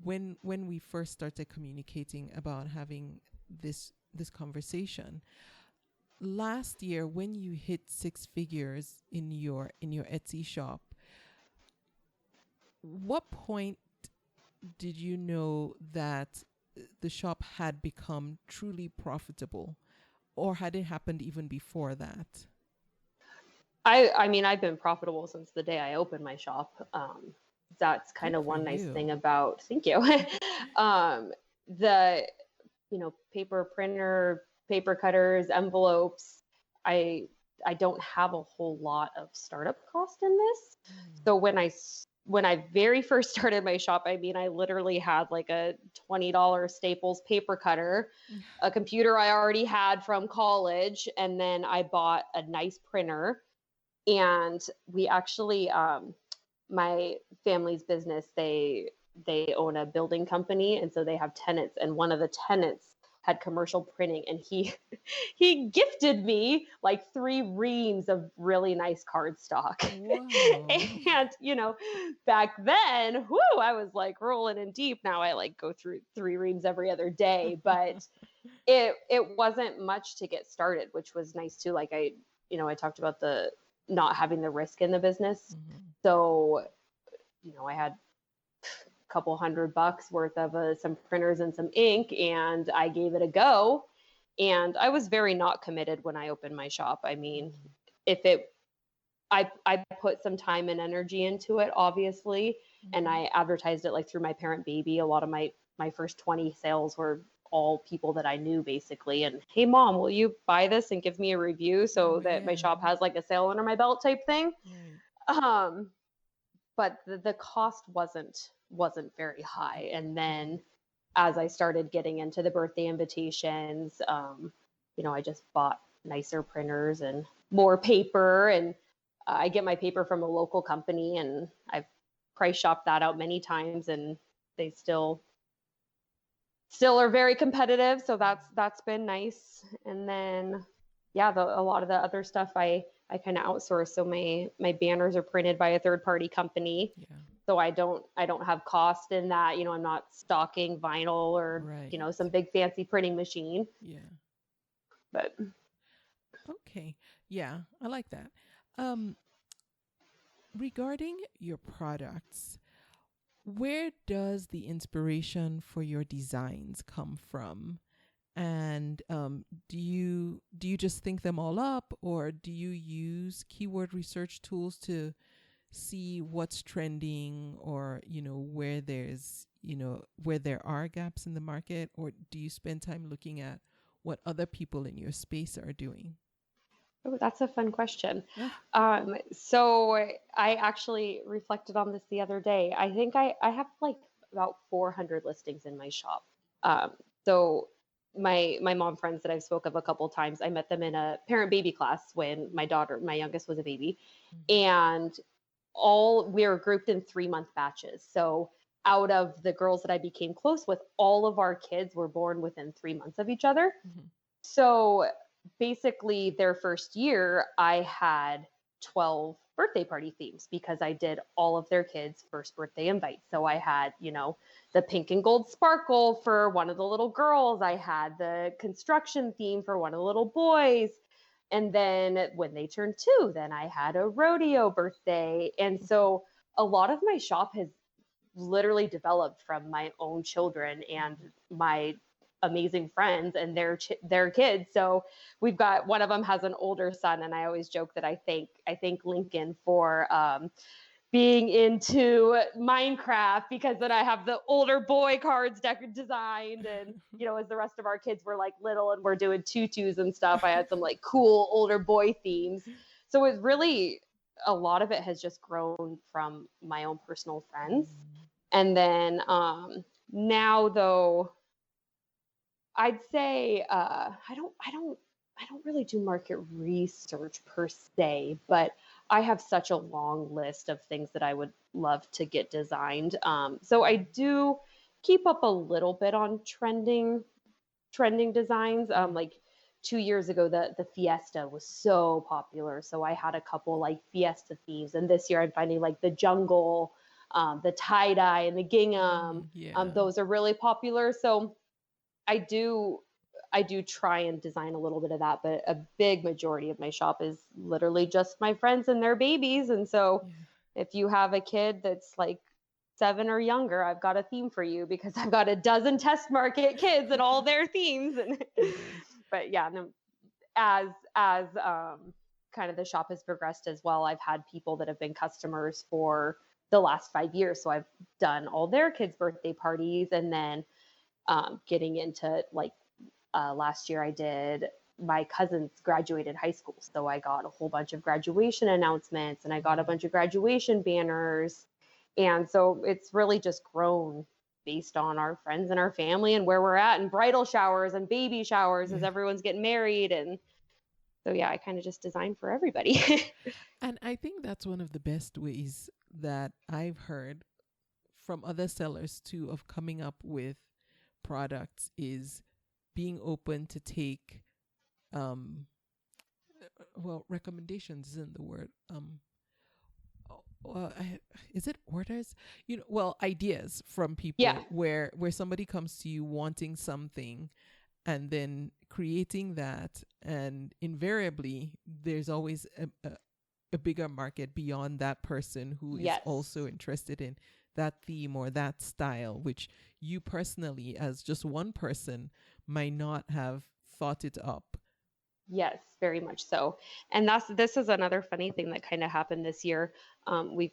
when we first started communicating about having this conversation last year, when you hit 6 figures in your Etsy shop, what point did you know that the shop had become truly profitable, or had it happened even before that? I mean, I've been profitable since the day I opened my shop. That's kind of one nice thing about, thank you. The, paper printer, paper cutters, envelopes, I don't have a whole lot of startup cost in this. So when I very first started my shop, I mean, I literally had like a $20 Staples paper cutter, a computer I already had from college, and then I bought a nice printer. And we actually, my family's business, they own a building company, and so they have tenants, and one of the tenants had commercial printing, and he gifted me like 3 reams of really nice cardstock. And back then, I was like rolling in deep. Now I like go through 3 reams every other day, but it wasn't much to get started, which was nice too. Like I talked about the not having the risk in the business. So, I had a couple $100 worth of some printers and some ink, and I gave it a go. And I was very not committed when I opened my shop. I mean, I put some time and energy into it, obviously, and I advertised it like through my parent baby. A lot of my first 20 sales were all people that I knew, basically. And hey, mom, will you buy this and give me a review so that my shop has like a sale under my belt type thing? But the cost wasn't very high. And then as I started getting into the birthday invitations, I just bought nicer printers and more paper, and I get my paper from a local company, and I've price shopped that out many times, and they still are very competitive. So that's been nice. And then, a lot of the other stuff I kind of outsource. So my banners are printed by a third party company. So I don't have cost in that. I'm not stocking vinyl or, some big fancy printing machine. But. Okay. Yeah, I like that. Regarding your products, where does the inspiration for your designs come from? And do you just think them all up, or do you use keyword research tools to see what's trending, or where there are gaps in the market, or do you spend time looking at what other people in your space are doing? Oh, that's a fun question. So I actually reflected on this the other day. I think I have like about 400 listings in my shop. So my mom friends that I've spoke of a couple of times, I met them in a parent baby class when my youngest was a baby. And we were grouped in 3-month batches. So out of the girls that I became close with, all of our kids were born within 3 months of each other. So basically their first year, I had 12 birthday party themes because I did all of their kids' first birthday invites. So I had, the pink and gold sparkle for one of the little girls. I had the construction theme for one of the little boys. And then when they turned 2, then I had a rodeo birthday. And so a lot of my shop has literally developed from my own children and my amazing friends and their kids. So we've got, one of them has an older son, and I always joke that I thank Lincoln for being into Minecraft, because then I have the older boy cards designed, and as the rest of our kids were like little and we're doing tutus and stuff, I had some like cool older boy themes. So it's really, a lot of it has just grown from my own personal friends. And then now though, I'd say I don't really do market research per se, but I have such a long list of things that I would love to get designed. So I do keep up a little bit on trending designs. Like 2 years ago, the Fiesta was so popular. So I had a couple like Fiesta themes. And this year I'm finding like the jungle, the tie-dye and the gingham. Those are really popular. So I do try and design a little bit of that, but a big majority of my shop is literally just my friends and their babies. And so if you have a kid that's like 7 or younger, I've got a theme for you, because I've got a dozen test market kids and all their themes. And but yeah, no, as kind of the shop has progressed as well, I've had people that have been customers for the last 5 years. So I've done all their kids' birthday parties, and then getting into like last year I did my cousin's graduated high school. So I got a whole bunch of graduation announcements, and I got a bunch of graduation banners. And so it's really just grown based on our friends and our family and where we're at, and bridal showers and baby showers as everyone's getting married. And so, yeah, I kind of just design for everybody. And I think that's one of the best ways that I've heard from other sellers too of coming up with products, is being open to take recommendations isn't the word, is it orders, ideas from people, where somebody comes to you wanting something, and then creating that, and invariably there's always a bigger market beyond that person who is also interested in that theme or that style, which you personally, as just one person, might not have thought it up. Yes, very much so. And this is another funny thing that kind of happened this year. We've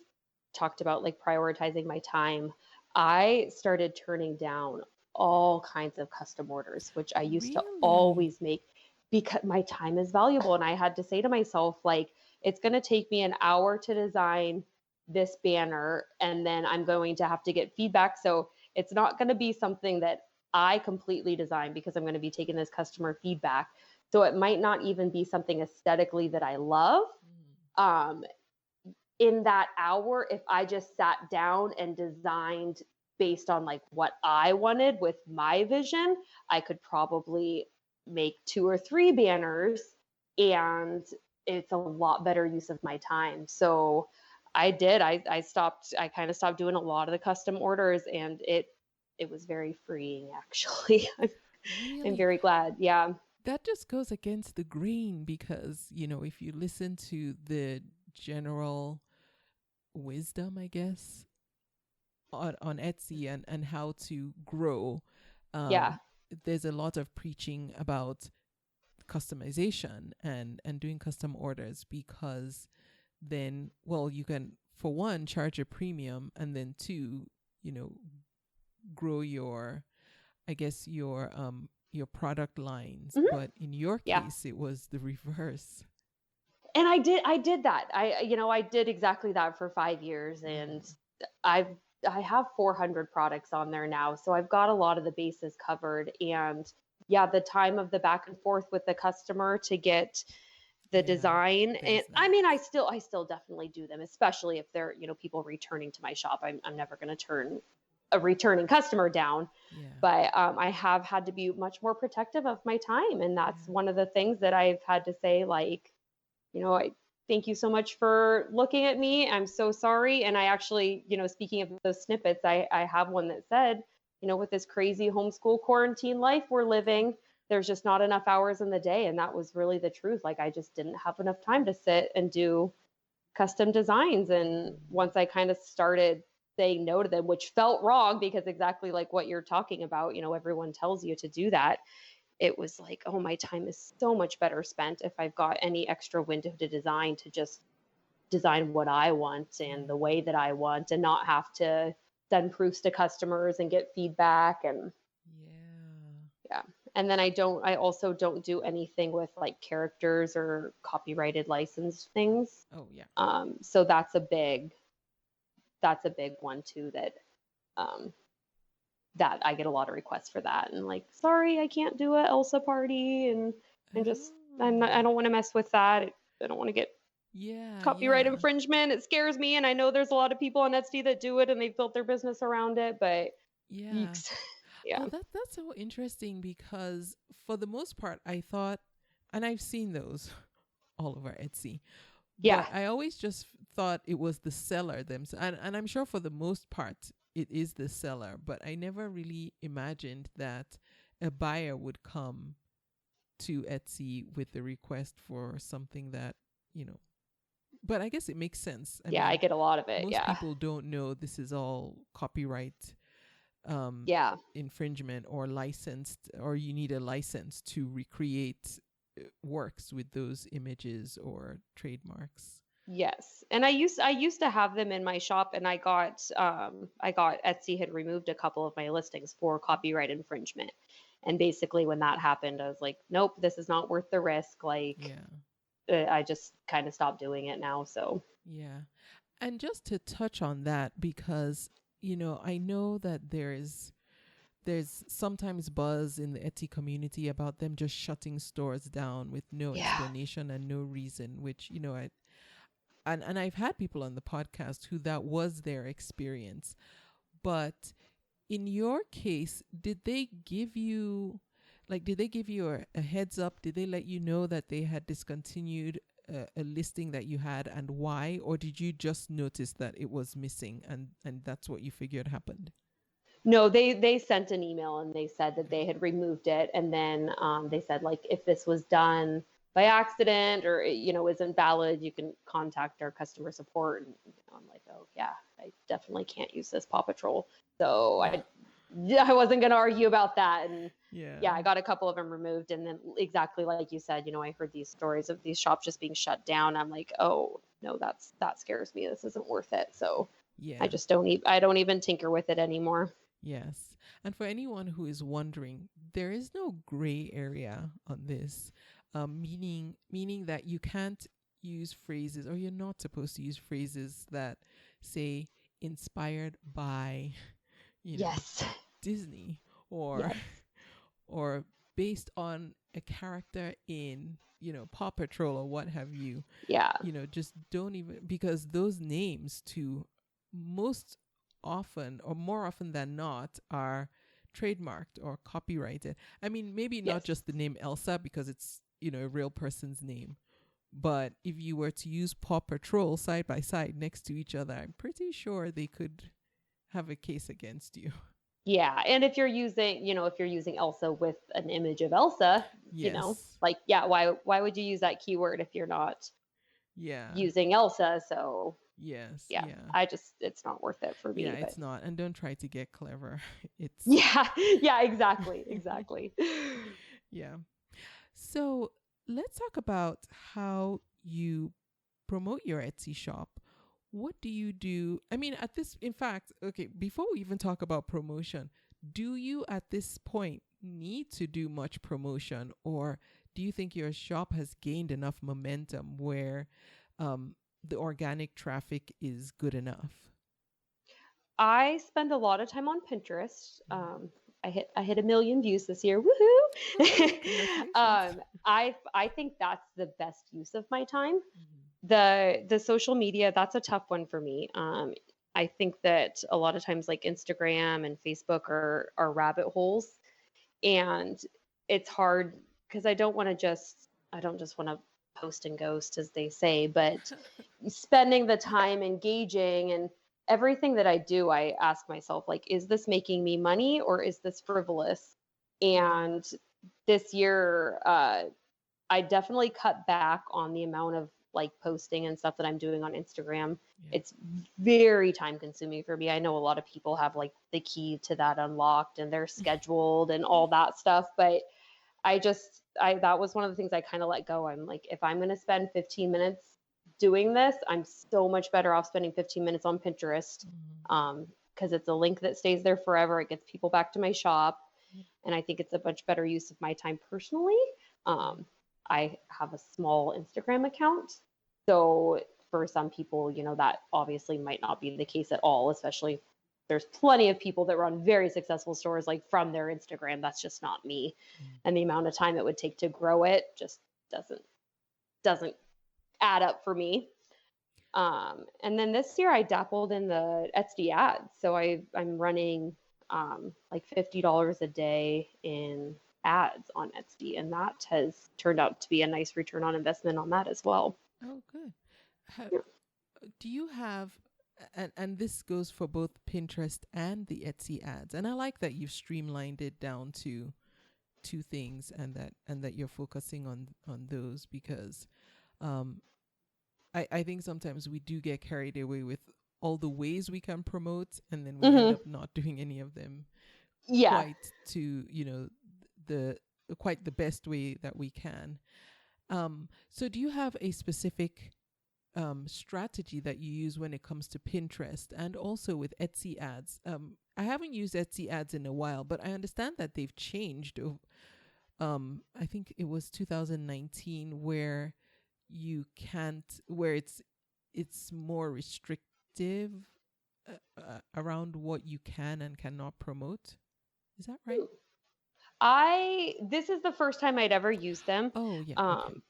talked about like prioritizing my time. I started turning down all kinds of custom orders, which I used to always make, because my time is valuable. And I had to say to myself, like, it's going to take me an hour to design this banner, and then I'm going to have to get feedback. So it's not going to be something that I completely design, because I'm going to be taking this customer feedback. So it might not even be something aesthetically that I love. In that hour, if I just sat down and designed based on like what I wanted with my vision, I could probably make 2 or 3 banners, and it's a lot better use of my time. So I kind of stopped doing a lot of the custom orders, and it was very freeing, actually. I'm very glad. Yeah. That just goes against the grain, because, if you listen to the general wisdom, I guess, on Etsy and how to grow, there's a lot of preaching about customization and doing custom orders, because then, you can, for one, charge a premium, and then 2, grow your product lines. But in your case, it was the reverse. And I did that. I did exactly that for 5 years, and I have 400 products on there now. So I've got a lot of the bases covered. And the time of the back and forth with the customer to get the design. And I mean, I still definitely do them, especially if they're, people returning to my shop. I'm never going to turn a returning customer down, but I have had to be much more protective of my time. And that's one of the things that I've had to say, like, thank you so much for looking at me. I'm so sorry. And I actually, speaking of those snippets, I have one that said, with this crazy homeschool quarantine life we're living, there's just not enough hours in the day. And that was really the truth. Like, I just didn't have enough time to sit and do custom designs. And once I kind of started saying no to them, which felt wrong because exactly like what you're talking about, everyone tells you to do that. It was like, oh, my time is so much better spent if I've got any extra window to design to just design what I want and the way that I want, and not have to send proofs to customers and get feedback. And yeah. And then I also don't do anything with like characters or copyrighted licensed things. Oh yeah. So that's a big one too, that I get a lot of requests for that, and like, sorry, I can't do a Elsa party, and I don't want to mess with that. I don't want to get copyright infringement. It scares me, and I know there's a lot of people on Etsy that do it and they've built their business around it, but yeeks. Yeah. Well, that's so interesting, because for the most part I thought, and I've seen those all over Etsy, but I always just thought it was the seller themselves, and I'm sure for the most part it is the seller, but I never really imagined that a buyer would come to Etsy with the request for something that, but I guess it makes sense. I mean, I get a lot of it. Most people don't know this is all copyright infringement or licensed, or you need a license to recreate works with those images or trademarks. Yes. And I used to have them in my shop, and I got Etsy had removed a couple of my listings for copyright infringement. And basically when that happened, I was like, nope, this is not worth the risk. Like, I just kind of stopped doing it now. So, yeah. And just to touch on that, because, I know that there's sometimes buzz in the Etsy community about them just shutting stores down with no explanation and no reason, which, and I've had people on the podcast who that was their experience. But in your case, did they give you a heads up? Did they let you know that they had discontinued a listing that you had, and why? Or did you just notice that it was missing and that's what you figured happened? No, they sent an email and they said that they had removed it. And then they said, like, if this was done by accident or, isn't valid, you can contact our customer support. And I'm like, oh yeah, I definitely can't use this Paw Patrol. So I wasn't going to argue about that. And I got a couple of them removed. And then exactly like you said, I heard these stories of these shops just being shut down. I'm like, oh no, that scares me. This isn't worth it. So I just I don't even tinker with it anymore. Yes. And for anyone who is wondering, there is no gray area on this, meaning that you can't use phrases, or you're not supposed to use phrases that say inspired by, Disney, or based on a character in, Paw Patrol or what have you. Yeah. Just don't even, because those names too, most often or more often than not are trademarked or copyrighted. I mean, maybe not just the name Elsa, because it's, a real person's name. But if you were to use Paw Patrol side by side next to each other, I'm pretty sure they could have a case against you. Yeah. And if you're using Elsa with an image of Elsa, why would you use that keyword if you're not using Elsa? So it's not worth it for me. Yeah, it's not. And don't try to get clever. It's exactly. Yeah. So let's talk about how you promote your Etsy shop. What do you do? I mean, before we even talk about promotion, do you at this point need to do much promotion, or do you think your shop has gained enough momentum where the organic traffic is good enough? I spend a lot of time on Pinterest. I hit 1 million views this year. Woohoo! I think that's the best use of my time. The social media, that's a tough one for me. I think that a lot of times, like Instagram and Facebook are rabbit holes, and it's hard because I don't just want to post and ghost, as they say, but spending the time engaging, and everything that I do, I ask myself, like, is this making me money or is this frivolous? And this year, I definitely cut back on the amount of like posting and stuff that I'm doing on Instagram. Yeah. It's very time consuming for me. I know a lot of people have like the key to that unlocked and they're scheduled and all that stuff, but that was one of the things I kind of let go. I'm like, if I'm going to spend 15 minutes doing this, I'm so much better off spending 15 minutes on Pinterest. Because it's a link that stays there forever. It gets people back to my shop. And I think it's a much better use of my time personally. I have a small Instagram account. So for some people, that obviously might not be the case at all, especially there's plenty of people that run very successful stores like from their Instagram. That's just not me. And the amount of time it would take to grow it just doesn't add up for me. And then this year I dabbled in the Etsy ads. So I'm running like $50 a day in ads on Etsy, and that has turned out to be a nice return on investment on that as well. Oh, good. Do you have, and this goes for both Pinterest and the Etsy ads, and I like that you've streamlined it down to two things, and that you're focusing on those, because I think sometimes we do get carried away with all the ways we can promote, and then we end up not doing any of them quite to the best way that we can. So do you have a specific strategy that you use when it comes to Pinterest and also with Etsy ads? I haven't used Etsy ads in a while, but I understand that they've changed. I think it was 2019 where it's more restrictive around what you can and cannot promote. Is that right? This is the first time I'd ever used them. Oh, yeah. Okay.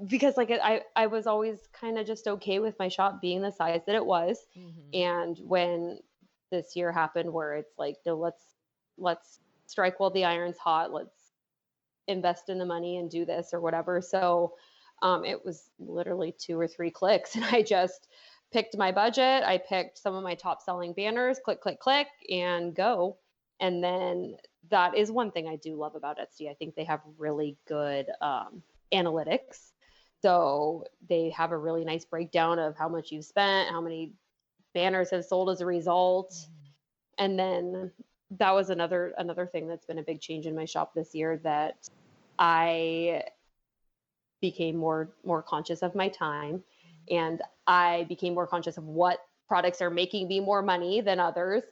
Because like I was always kind of just okay with my shop being the size that it was. And when this year happened where it's like, no, let's strike while the iron's hot. Let's invest in the money and do this or whatever. So it was literally 2 or 3 clicks, and I just picked my budget. I picked some of my top selling banners, click, click, click, and go. And then that is one thing I do love about Etsy. I think they have really good analytics. So they have a really nice breakdown of how much you've spent, how many banners have sold as a result. And then that was another thing that's been a big change in my shop this year, that I became more conscious of my time, and I became more conscious of what products are making me more money than others.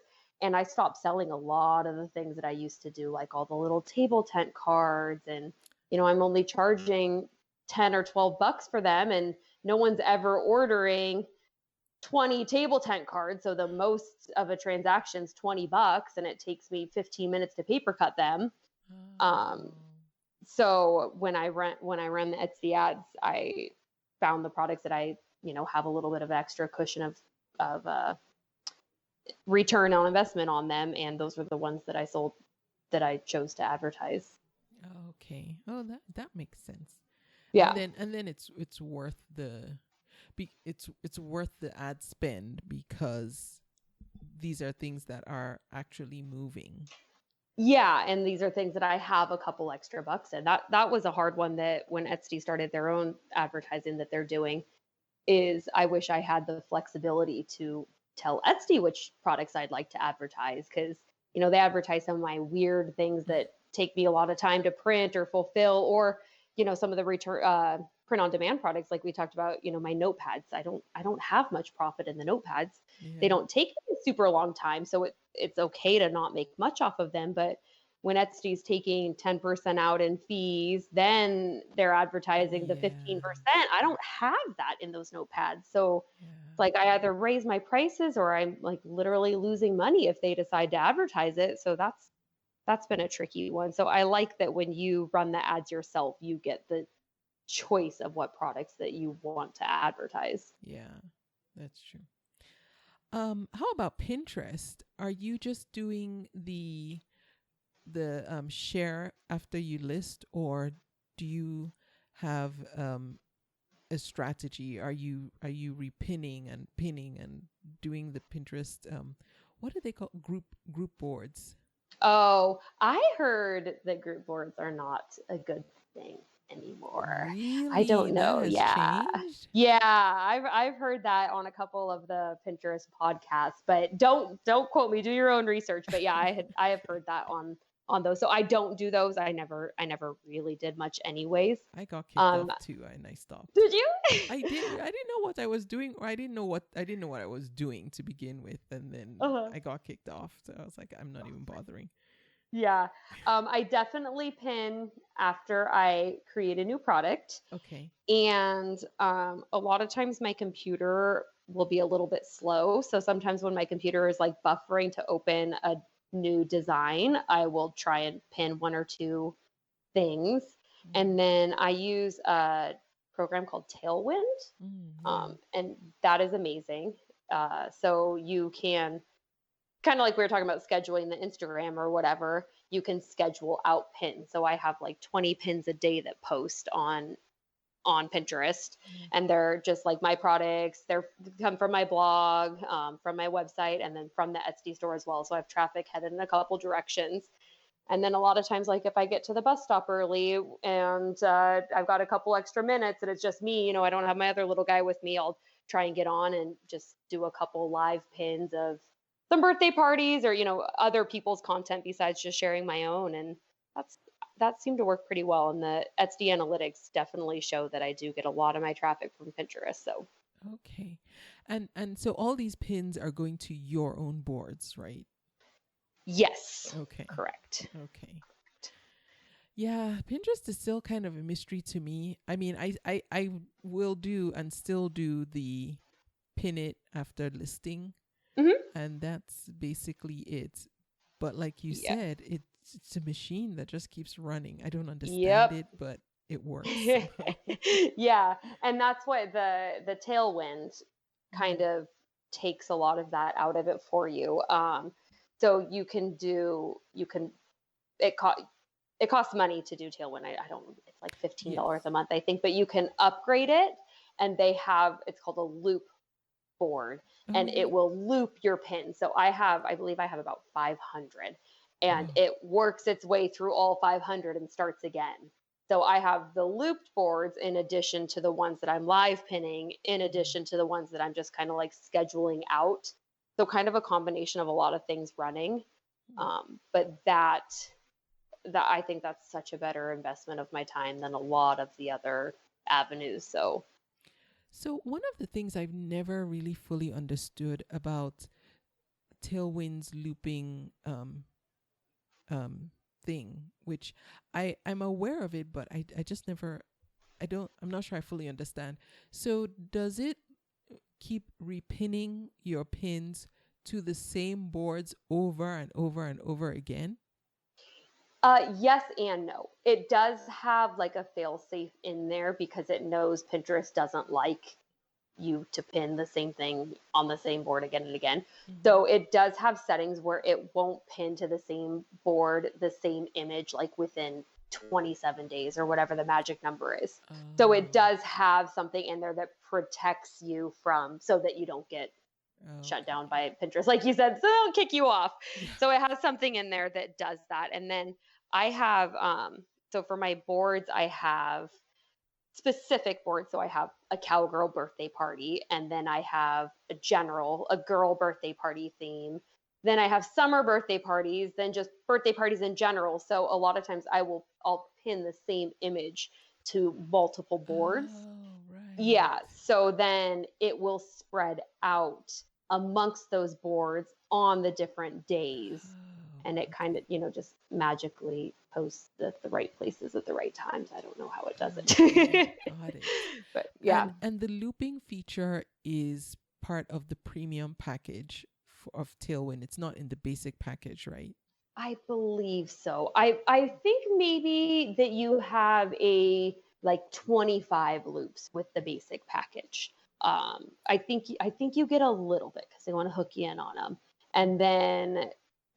And I stopped selling a lot of the things that I used to do, like all the little table tent cards, and I'm only charging $10 or $12 for them, and no one's ever ordering 20 table tent cards. So the most of a transaction's $20, and it takes me 15 minutes to paper cut them. So when I run the Etsy ads, I found the products that I, have a little bit of extra cushion of return on investment on them, and those were the ones that I sold, that I chose to advertise. Okay. Oh, that makes sense. Yeah. And then it's worth it's worth the ad spend, because these are things that are actually moving. Yeah, and these are things that I have a couple extra bucks in. That was a hard one, that when Etsy started their own advertising that they're doing, is I wish I had the flexibility to tell Etsy which products I'd like to advertise, because they advertise some of my weird things that take me a lot of time to print or fulfill, or some of the return print on demand products, like we talked about, my notepads. I don't have much profit in the notepads. Yeah. They don't take a super long time, so it's okay to not make much off of them. But when Etsy's taking 10% out in fees, then they're advertising the 15%. I don't have that in those notepads. So it's like I either raise my prices, or I'm like literally losing money if they decide to advertise it. So that's been a tricky one. So I like that when you run the ads yourself, you get the choice of what products that you want to advertise. Yeah, that's true. How about Pinterest? Are you just doing the share after you list, or do you have a strategy? Are you repinning and pinning and doing the Pinterest? What do they call group boards? Oh, I heard that group boards are not a good thing anymore. Really? I don't know. That has Yeah. changed? Yeah, I've heard that on a couple of the Pinterest podcasts, but don't quote me, do your own research. But yeah, I have heard that on those. So I don't do those. I never really did much anyways. I got kicked off too, and I stopped. Did you? I did. I didn't know what I was doing, or I didn't know what I was doing to begin with, and then I got kicked off. So I was like, I'm not even bothering. Yeah. I definitely pin after I create a new product. Okay. And a lot of times my computer will be a little bit slow. So sometimes when my computer is like buffering to open a new design, I will try and pin one or two things. And then I use a program called Tailwind. And that is amazing. So you can, kind of like we were talking about scheduling the Instagram or whatever, you can schedule out pins. So I have like 20 pins a day that post on Pinterest, and they're just like my products. They're come from my blog, from my website, and then from the Etsy store as well. So I have traffic headed in a couple directions. And then a lot of times, like if I get to the bus stop early and I've got a couple extra minutes and it's just me, I don't have my other little guy with me, I'll try and get on and just do a couple live pins of some birthday parties or, other people's content besides just sharing my own. And that seemed to work pretty well. And the Etsy analytics definitely show that I do get a lot of my traffic from Pinterest. So. Okay. And so all these pins are going to your own boards, right? Yes. Okay. Correct. Okay. Yeah, Pinterest is still kind of a mystery to me. I mean, I will do and still do the pin it after listing. And that's basically it. But like you said, it's a machine that just keeps running. I don't understand it, but it works. Yeah. And that's what the Tailwind kind of takes a lot of that out of it for you. So it costs money to do Tailwind. I don't, it's like $15 a month, I think, but you can upgrade it, and it's called a loop board, and it will loop your pin. So I believe I have about 500, and it works its way through all 500 and starts again. So I have the looped boards in addition to the ones that I'm live pinning, in addition to the ones that I'm just kind of like scheduling out. So kind of a combination of a lot of things running. But that I think that's such a better investment of my time than a lot of the other avenues. So one of the things I've never really fully understood about Tailwind's looping thing, which I'm aware of it, but I just never, I'm not sure I fully understand. So does it keep repinning your pins to the same boards over and over and over again? Yes and no. It does have like a fail safe in there because it knows Pinterest doesn't like you to pin the same thing on the same board again and again. So it does have settings where it won't pin to the same board, the same image, like within 27 days or whatever the magic number is. So it does have something in there that protects you so that you don't get shut down by Pinterest. Like you said, so they'll kick you off. So it has something in there that does that. And then I have, so for my boards, I have specific boards. So I have a cowgirl birthday party, and then I have a girl birthday party theme. Then I have summer birthday parties, then just birthday parties in general. So a lot of times I'll pin the same image to multiple boards. Oh, right. Yeah. So then it will spread out amongst those boards on the different days. And it kind of, just magically posts at the right places at the right times. I don't know how it does it. Got it. But yeah. And the looping feature is part of the premium package of Tailwind. It's not in the basic package, right? I believe so. I think maybe that you have a like 25 loops with the basic package. I think you get a little bit because they want to hook you in on them. And then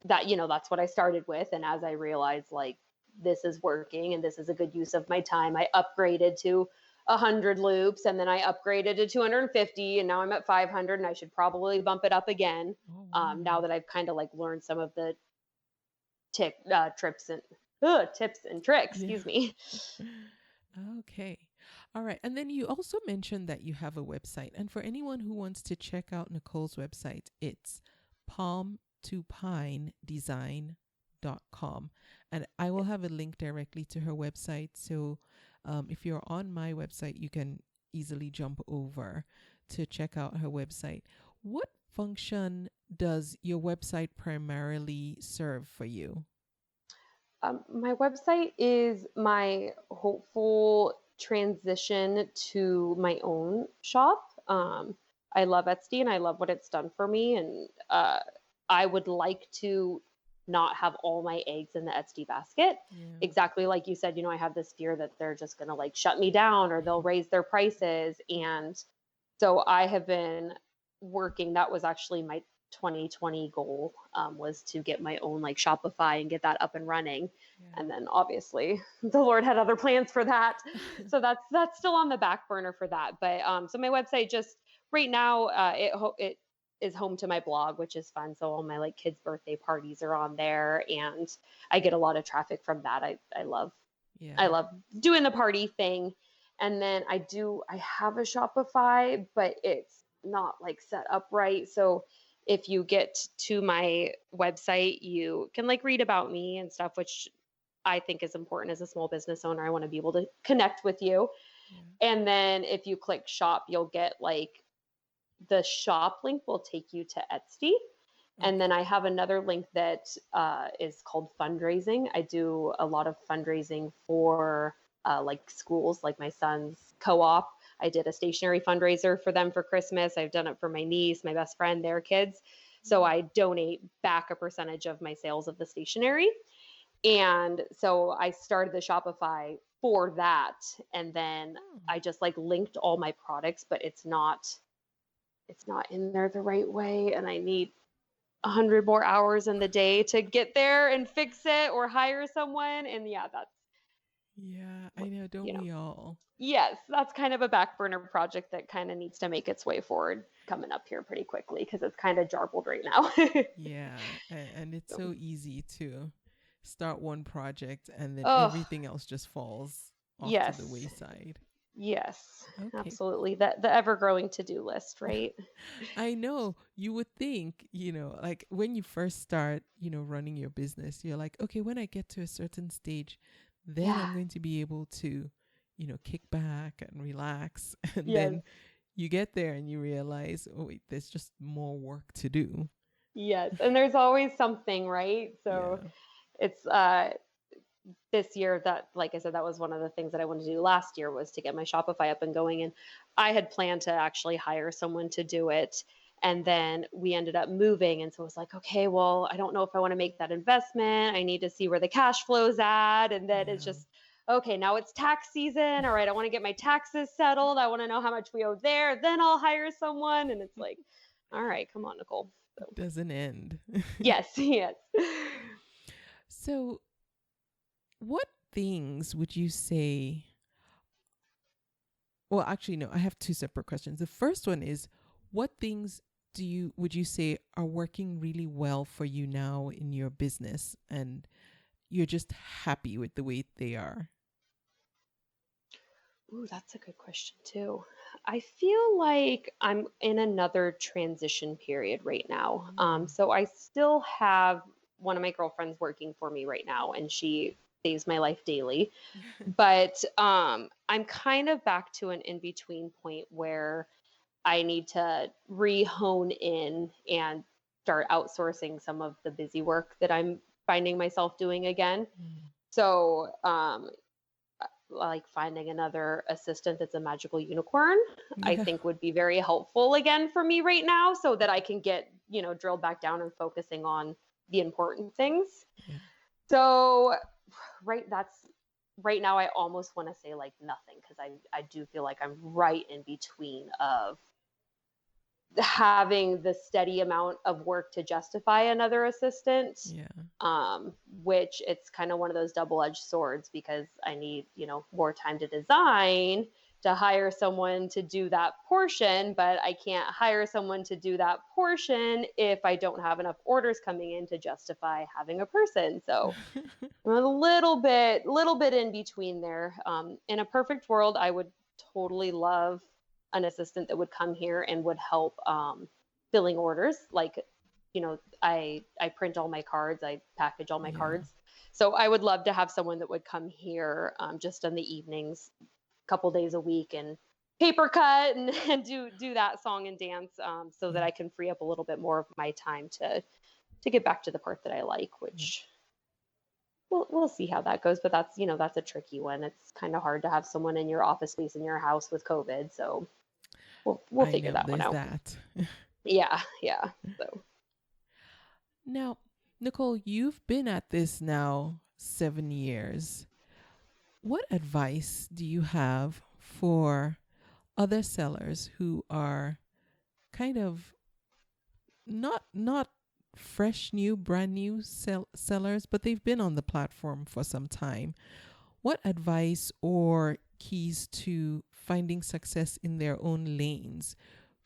that's what I started with. And as I realized, like, this is working and this is a good use of my time, I upgraded to 100 loops, and then I upgraded to 250, and now I'm at 500, and I should probably bump it up again. Oh, Now wow. that I've kind of like learned some of the tips and tricks, Yeah. excuse me. Okay. All right. And then you also mentioned that you have a website. And for anyone who wants to check out Nicole's website, it's palm2pinedesign.com. And I will have a link directly to her website. So if you're on my website, you can easily jump over to check out her website. What function does your website primarily serve for you? My website is my hopeful transition to my own shop. I love Etsy and I love what it's done for me. And I would like to not have all my eggs in the Etsy basket. Yeah. Exactly like you said, I have this fear that they're just going to like shut me down or they'll raise their prices. And so I have been working. That was actually my 2020 goal, was to get my own like Shopify and get that up and running. And then obviously the Lord had other plans for that. So that's still on the back burner for that. But so my website just right now, it is home to my blog, which is fun. So all my like kids' birthday parties are on there, and I get a lot of traffic from that. I love doing the party thing. And then I have a Shopify, but it's not like set up right. So if you get to my website, you can like read about me and stuff, which I think is important as a small business owner. I want to be able to connect with you. Yeah. And then if you click shop, you'll get like the shop link will take you to Etsy. And then I have another link that is called fundraising. I do a lot of fundraising for like schools, like my son's co-op. I did a stationery fundraiser for them for Christmas. I've done it for my niece, my best friend, their kids. So I donate back a percentage of my sales of the stationery. And so I started the Shopify for that. And then I just like linked all my products, but it's not in there the right way. And I need 100 more hours in the day to get there and fix it or hire someone. And yeah, I know. Don't we all? Yes, that's kind of a back burner project that kind of needs to make its way forward coming up here pretty quickly because it's kind of jarbled right now. Yeah. And it's so easy to start one project and then Oh, everything else just falls off to the yes. wayside. Yes, Okay. absolutely. The ever-growing to-do list, right? I know. You would think, like when you first start, running your business, you're like, okay, when I get to a certain stage, then Yeah. I'm going to be able to, kick back and relax. And Yes. then you get there and you realize, oh, wait, there's just more work to do. Yes, and there's always something, right? So it's this year that, like I said, that was one of the things that I wanted to do last year was to get my Shopify up and going. And I had planned to actually hire someone to do it. And then we ended up moving. And so it was like, okay, well, I don't know if I want to make that investment. I need to see where the cash flow's at. And then it's just, okay, now it's tax season. All right, I want to get my taxes settled. I want to know how much we owe there. Then I'll hire someone. And it's like, all right, come on, Nicole. So, It doesn't end. yes. So what things would you say? Well, actually, no, I have two separate questions. The first one is, what things would you say are working really well for you now in your business and you're just happy with the way they are? Ooh, that's a good question too. I feel like I'm in another transition period right now. So I still have one of my girlfriends working for me right now, and she saves my life daily. But I'm kind of back to an in-between point where I need to re-hone in and start outsourcing some of the busy work that I'm finding myself doing again. So like finding another assistant that's a magical unicorn, I think would be very helpful again for me right now so that I can get, drilled back down and focusing on the important things. So right now I almost want to say like nothing because I do feel like I'm right in between of having the steady amount of work to justify another assistant, which it's kind of one of those double-edged swords because I need, more time to design to hire someone to do that portion, but I can't hire someone to do that portion if I don't have enough orders coming in to justify having a person. So I'm a little bit in between there. In a perfect world, I would totally love an assistant that would come here and would help filling orders. Like, I print all my cards, I package all my cards. So I would love to have someone that would come here just in the evenings, a couple days a week, and paper cut and do that song and dance, so that I can free up a little bit more of my time to get back to the part that I like, which we'll see how that goes. But that's a tricky one. It's kind of hard to have someone in your office space in your house with COVID. So we'll figure that one out. That. Yeah. So now, Nicole, you've been at this now 7 years. What advice do you have for other sellers who are kind of not fresh, new, brand new sellers, but they've been on the platform for some time? What advice or keys to finding success in their own lanes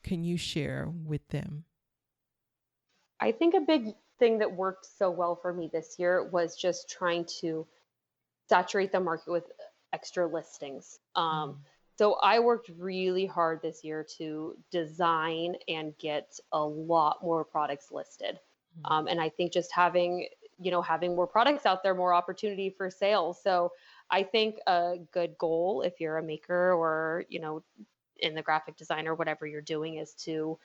can you share with them? I think a big thing that worked so well for me this year was just trying to saturate the market with extra listings. So I worked really hard this year to design and get a lot more products listed. And I think just having more products out there, more opportunity for sales. So I think a good goal, if you're a maker or, in the graphic design or whatever you're doing, is to,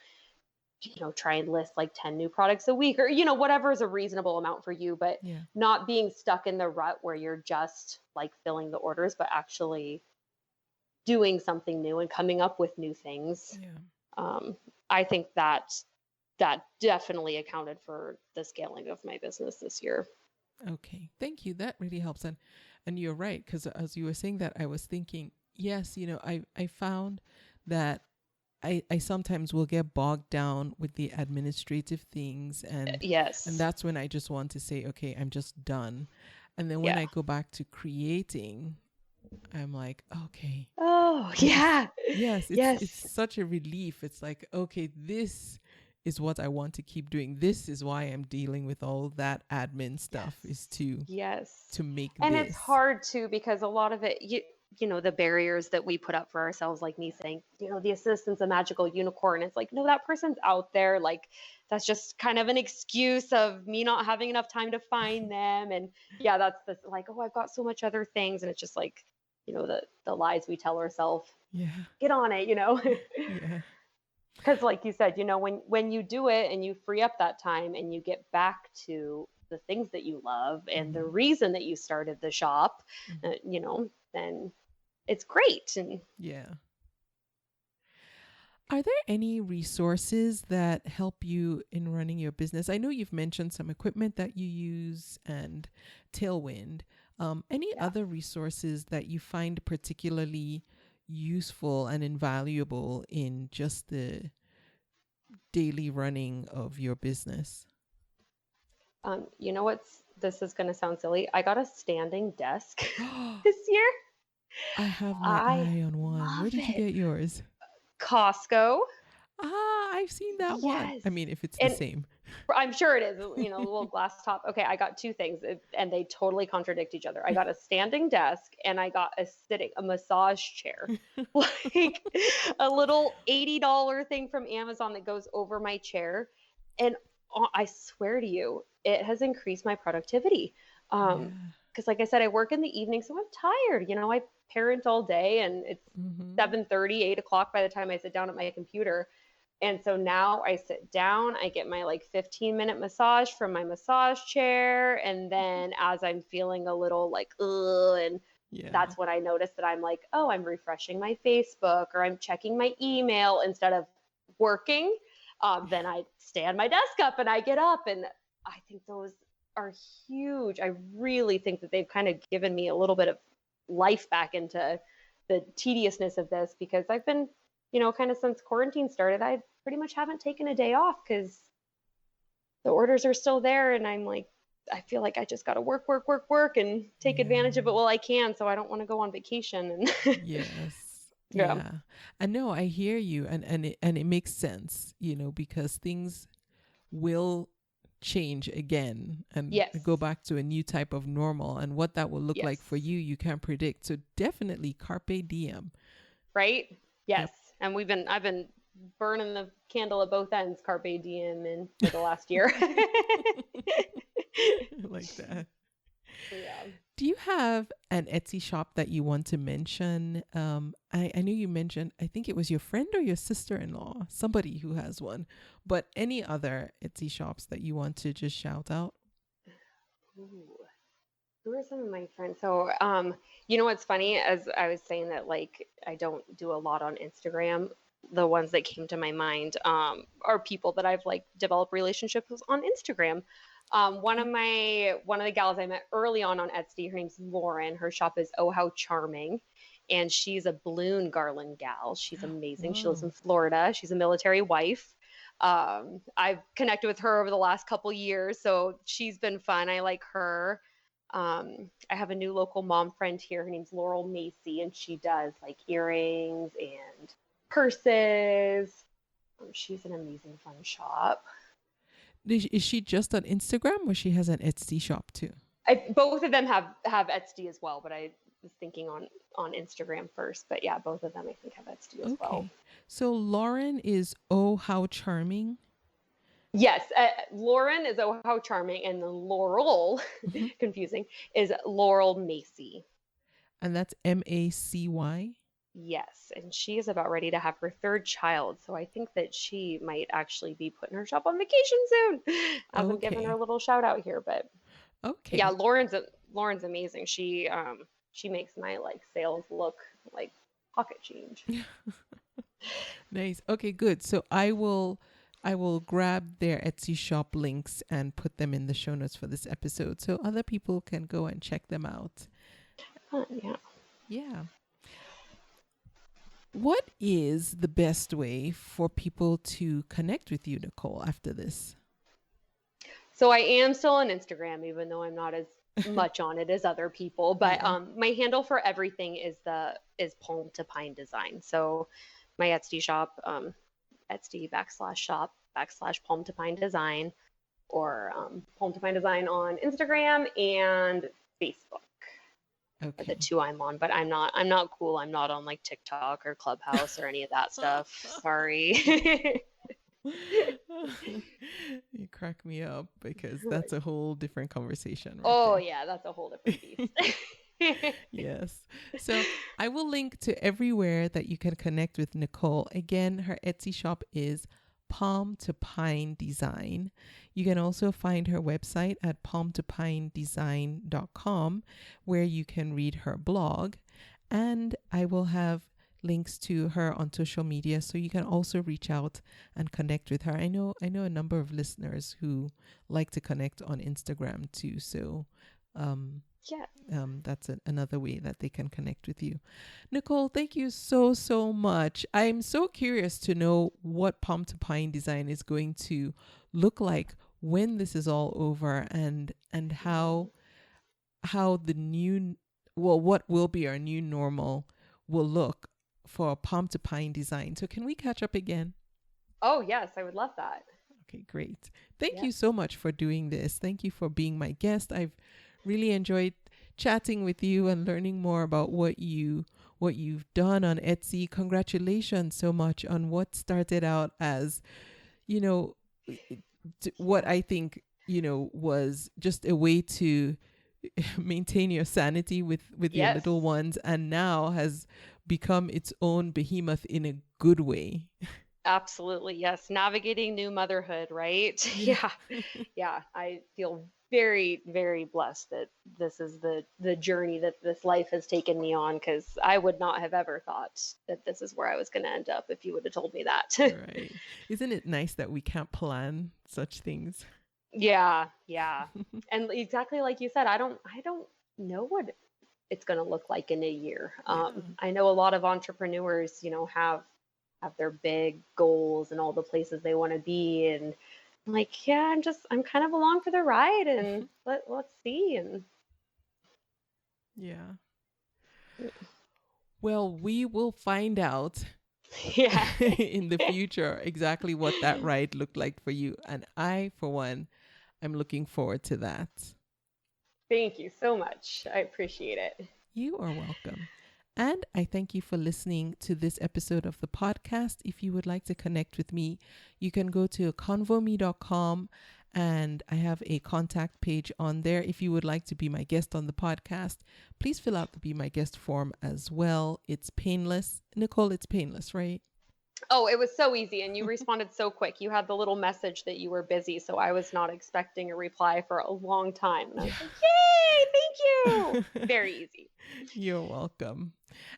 try and list like 10 new products a week, or, whatever is a reasonable amount for you, but not being stuck in the rut where you're just like filling the orders, but actually doing something new and coming up with new things. I think that definitely accounted for the scaling of my business this year. Okay, thank you. That really helps. And you're right, because as you were saying that, I was thinking, yes, I found that I sometimes will get bogged down with the administrative things, and and that's when I just want to say, okay, I'm just done. And then when I go back to creating, I'm like, okay. Oh, yeah. Yes, it's such a relief. It's like, okay, this is what I want to keep doing. This is why I'm dealing with all that admin stuff, is to make and this. It's hard too, because a lot of it, the barriers that we put up for ourselves, like me saying, the assistant's a magical unicorn. It's like, no, that person's out there. Like, that's just kind of an excuse of me not having enough time to find them. And that's like, oh, I've got so much other things. And it's just like, the lies we tell ourselves. Get on it, Because like you said, when you do it and you free up that time and you get back to the things that you love and the reason that you started the shop, then it's great. And are there any resources that help you in running your business? I know you've mentioned some equipment that you use and Tailwind. Any other resources that you find particularly useful and invaluable in just the daily running of your business? This is going to sound silly. I got a standing desk this year. I have my eye on one. Where did you get yours? Costco. I've seen that one. I mean, if it's the same. I'm sure it is, a little glass top. Okay, I got two things and they totally contradict each other. I got a standing desk and I got a massage chair. Like a little $80 thing from Amazon that goes over my chair. And I swear to you, it has increased my productivity. Because like I said, I work in the evening, so I'm tired. I parent all day and it's 7:30, 8 o'clock by the time I sit down at my computer. And so now I sit down, I get my 15-minute massage from my massage chair. And then as I'm feeling a little that's when I notice that I'm like, oh, I'm refreshing my Facebook or I'm checking my email instead of working. Then I stand my desk up and I get up, and I think those are huge. I really think that they've kind of given me a little bit of life back into the tediousness of this, because I've been, kind of since quarantine started, I pretty much haven't taken a day off because the orders are still there. And I'm like, I feel like I just got to work and take advantage of it while I can. So I don't want to go on vacation. And yes. Yeah. Yeah. I know, I hear you, and it makes sense, because things will change again and Yes. go back to a new type of normal, and what that will look like Yes. for you can't predict. So definitely carpe diem. Right? Yes. Yep. And I've been burning the candle at both ends, carpe diem, and for the last year. Like that. Yeah. Do you have an Etsy shop that you want to mention? I know you mentioned, I think it was your friend or your sister-in-law, somebody who has one, but any other Etsy shops that you want to just shout out? Ooh. Who are some of my friends? So, what's funny? As I was saying that, like, I don't do a lot on Instagram. The ones that came to my mind are people that I've like developed relationships with on Instagram. One of the gals I met early on Etsy, her name's Lauren. Her shop is Oh How Charming, and she's a balloon garland gal. She's amazing. She lives Whoa. in Florida. She's a military wife. I've connected with her over the last couple years, so she's been fun. I like her. I have a new local mom friend here. Her name's Laurel Macy, and she does like earrings and purses. She's an amazing fun shop. Is she just on Instagram, or she has an Etsy shop too? Both of them have Etsy as well, but I was thinking on Instagram first. But yeah, both of them I think have Etsy as well. Okay. So Lauren is Oh How Charming. Yes, Lauren is Oh How Charming, and then Laurel, Mhm. confusing, is Laurel Macy. And that's Macy. Yes, and she is about ready to have her third child, so I think that she might actually be putting her shop on vacation soon. As I'm giving her a little shout out here, but Okay. yeah, Lauren's amazing. She makes my like sales look like pocket change. Nice. Okay, good. So I will grab their Etsy shop links and put them in the show notes for this episode so other people can go and check them out. Yeah. Yeah. What is the best way for people to connect with you, Nicole, after this? So I am still on Instagram, even though I'm not as much on it as other people. But Yeah. my handle for everything is Palm to Pine Design. So my Etsy shop, Etsy/shop/Palm to Pine Design, or Palm to Pine Design on Instagram and Facebook. Are the Okay. two I'm on, but I'm not cool. I'm not on like TikTok or Clubhouse or any of that stuff. Sorry. You crack me up because that's a whole different conversation. Right Oh there. yeah, that's a whole different beast. Yes. So I will link to everywhere that you can connect with Nicole. Again, her Etsy shop is Palm to Pine Design. You can also find her website at palmtopinedesign.com, where you can read her blog. And I will have links to her on social media, so you can also reach out and connect with her. I know a number of listeners who like to connect on Instagram too. So Yeah. that's another way that they can connect with you. Nicole, thank you so much. I'm so curious to know what Palm to Pine Design is going to look like when this is all over, and how the new, well, what will be our new normal will look for Palm to Pine Design. So can we catch up again? Oh yes, I would love that. Okay, great. Thank Yeah. you so much for doing this. Thank you for being my guest. I've really enjoyed chatting with you and learning more about what you've done on Etsy. Congratulations so much on what started out as, what I think, was just a way to maintain your sanity with your Yes. little ones, and now has become its own behemoth in a good way. Absolutely. Yes. Navigating new motherhood, right? Yeah. Yeah. I feel very, very blessed that this is the journey that this life has taken me on, because I would not have ever thought that this is where I was going to end up if you would have told me that. Right. Isn't it nice that we can't plan such things? Yeah. Yeah. And exactly like you said, I don't know what it's going to look like in a year. Yeah. I know a lot of entrepreneurs, have their big goals and all the places they want to be, and I'm like, yeah, I'm kind of along for the ride, and let's see. And Yeah. Well, we will find out Yeah. in the future exactly what that ride looked like for you. And I, for one, am looking forward to that. Thank you so much. I appreciate it. You are welcome. And I thank you for listening to this episode of the podcast. If you would like to connect with me, you can go to convome.com and I have a contact page on there. If you would like to be my guest on the podcast, please fill out the Be My Guest form as well. It's painless. Nicole, it's painless, right? Oh, it was so easy. And you responded so quick. You had the little message that you were busy. So I was not expecting a reply for a long time. And I was like, yay, thank you. Very easy. You're welcome.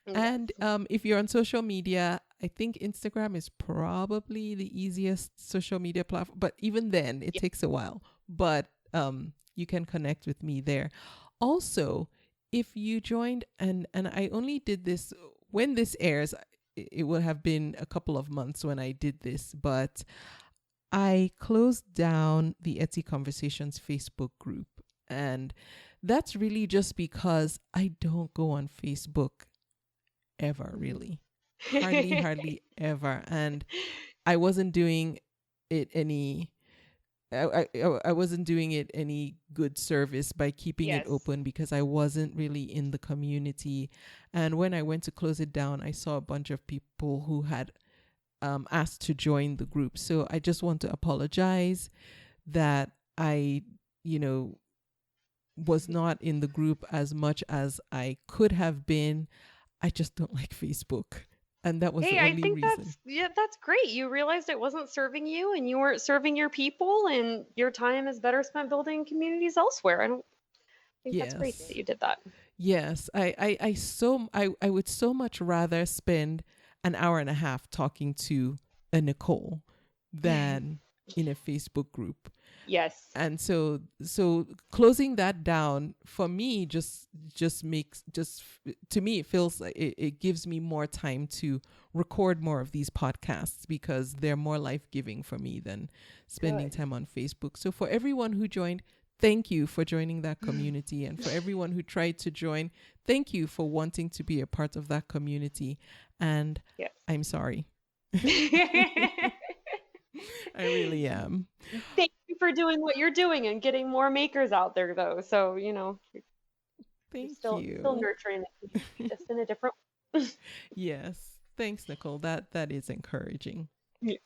Yes. And if you're on social media, I think Instagram is probably the easiest social media platform. But even then, it takes a while. But you can connect with me there. Also, if you joined, and I only did this when this airs, it would have been a couple of months when I did this, but I closed down the Etsy Conversations Facebook group. And that's really just because I don't go on Facebook ever, really. Hardly ever. And I wasn't doing it any... I wasn't doing it any good service by keeping it open because I wasn't really in the community. And when I went to close it down, I saw a bunch of people who had asked to join the group. So I just want to apologize that I, was not in the group as much as I could have been. I just don't like Facebook. And that was the only reason. That's great. You realized it wasn't serving you and you weren't serving your people and your time is better spent building communities elsewhere. I think that's great that you did that. Yes. I would so much rather spend an hour and a half talking to a Nicole than in a Facebook group. Yes. And so closing that down for me just to me, it feels like it gives me more time to record more of these podcasts because they're more life-giving for me than spending time on Facebook. So for everyone who joined, thank you for joining that community. And for everyone who tried to join, thank you for wanting to be a part of that community. And I'm sorry. I really am. Thank you for doing what you're doing and getting more makers out there, though. So, thank you. Still nurturing it, just in a different way. Yes. Thanks, Nicole. That is encouraging. Yes.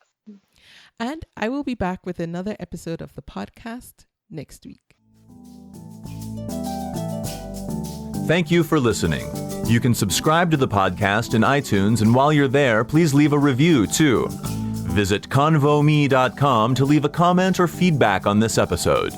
And I will be back with another episode of the podcast next week. Thank you for listening. You can subscribe to the podcast in iTunes, and while you're there, please leave a review too. Visit convome.com to leave a comment or feedback on this episode.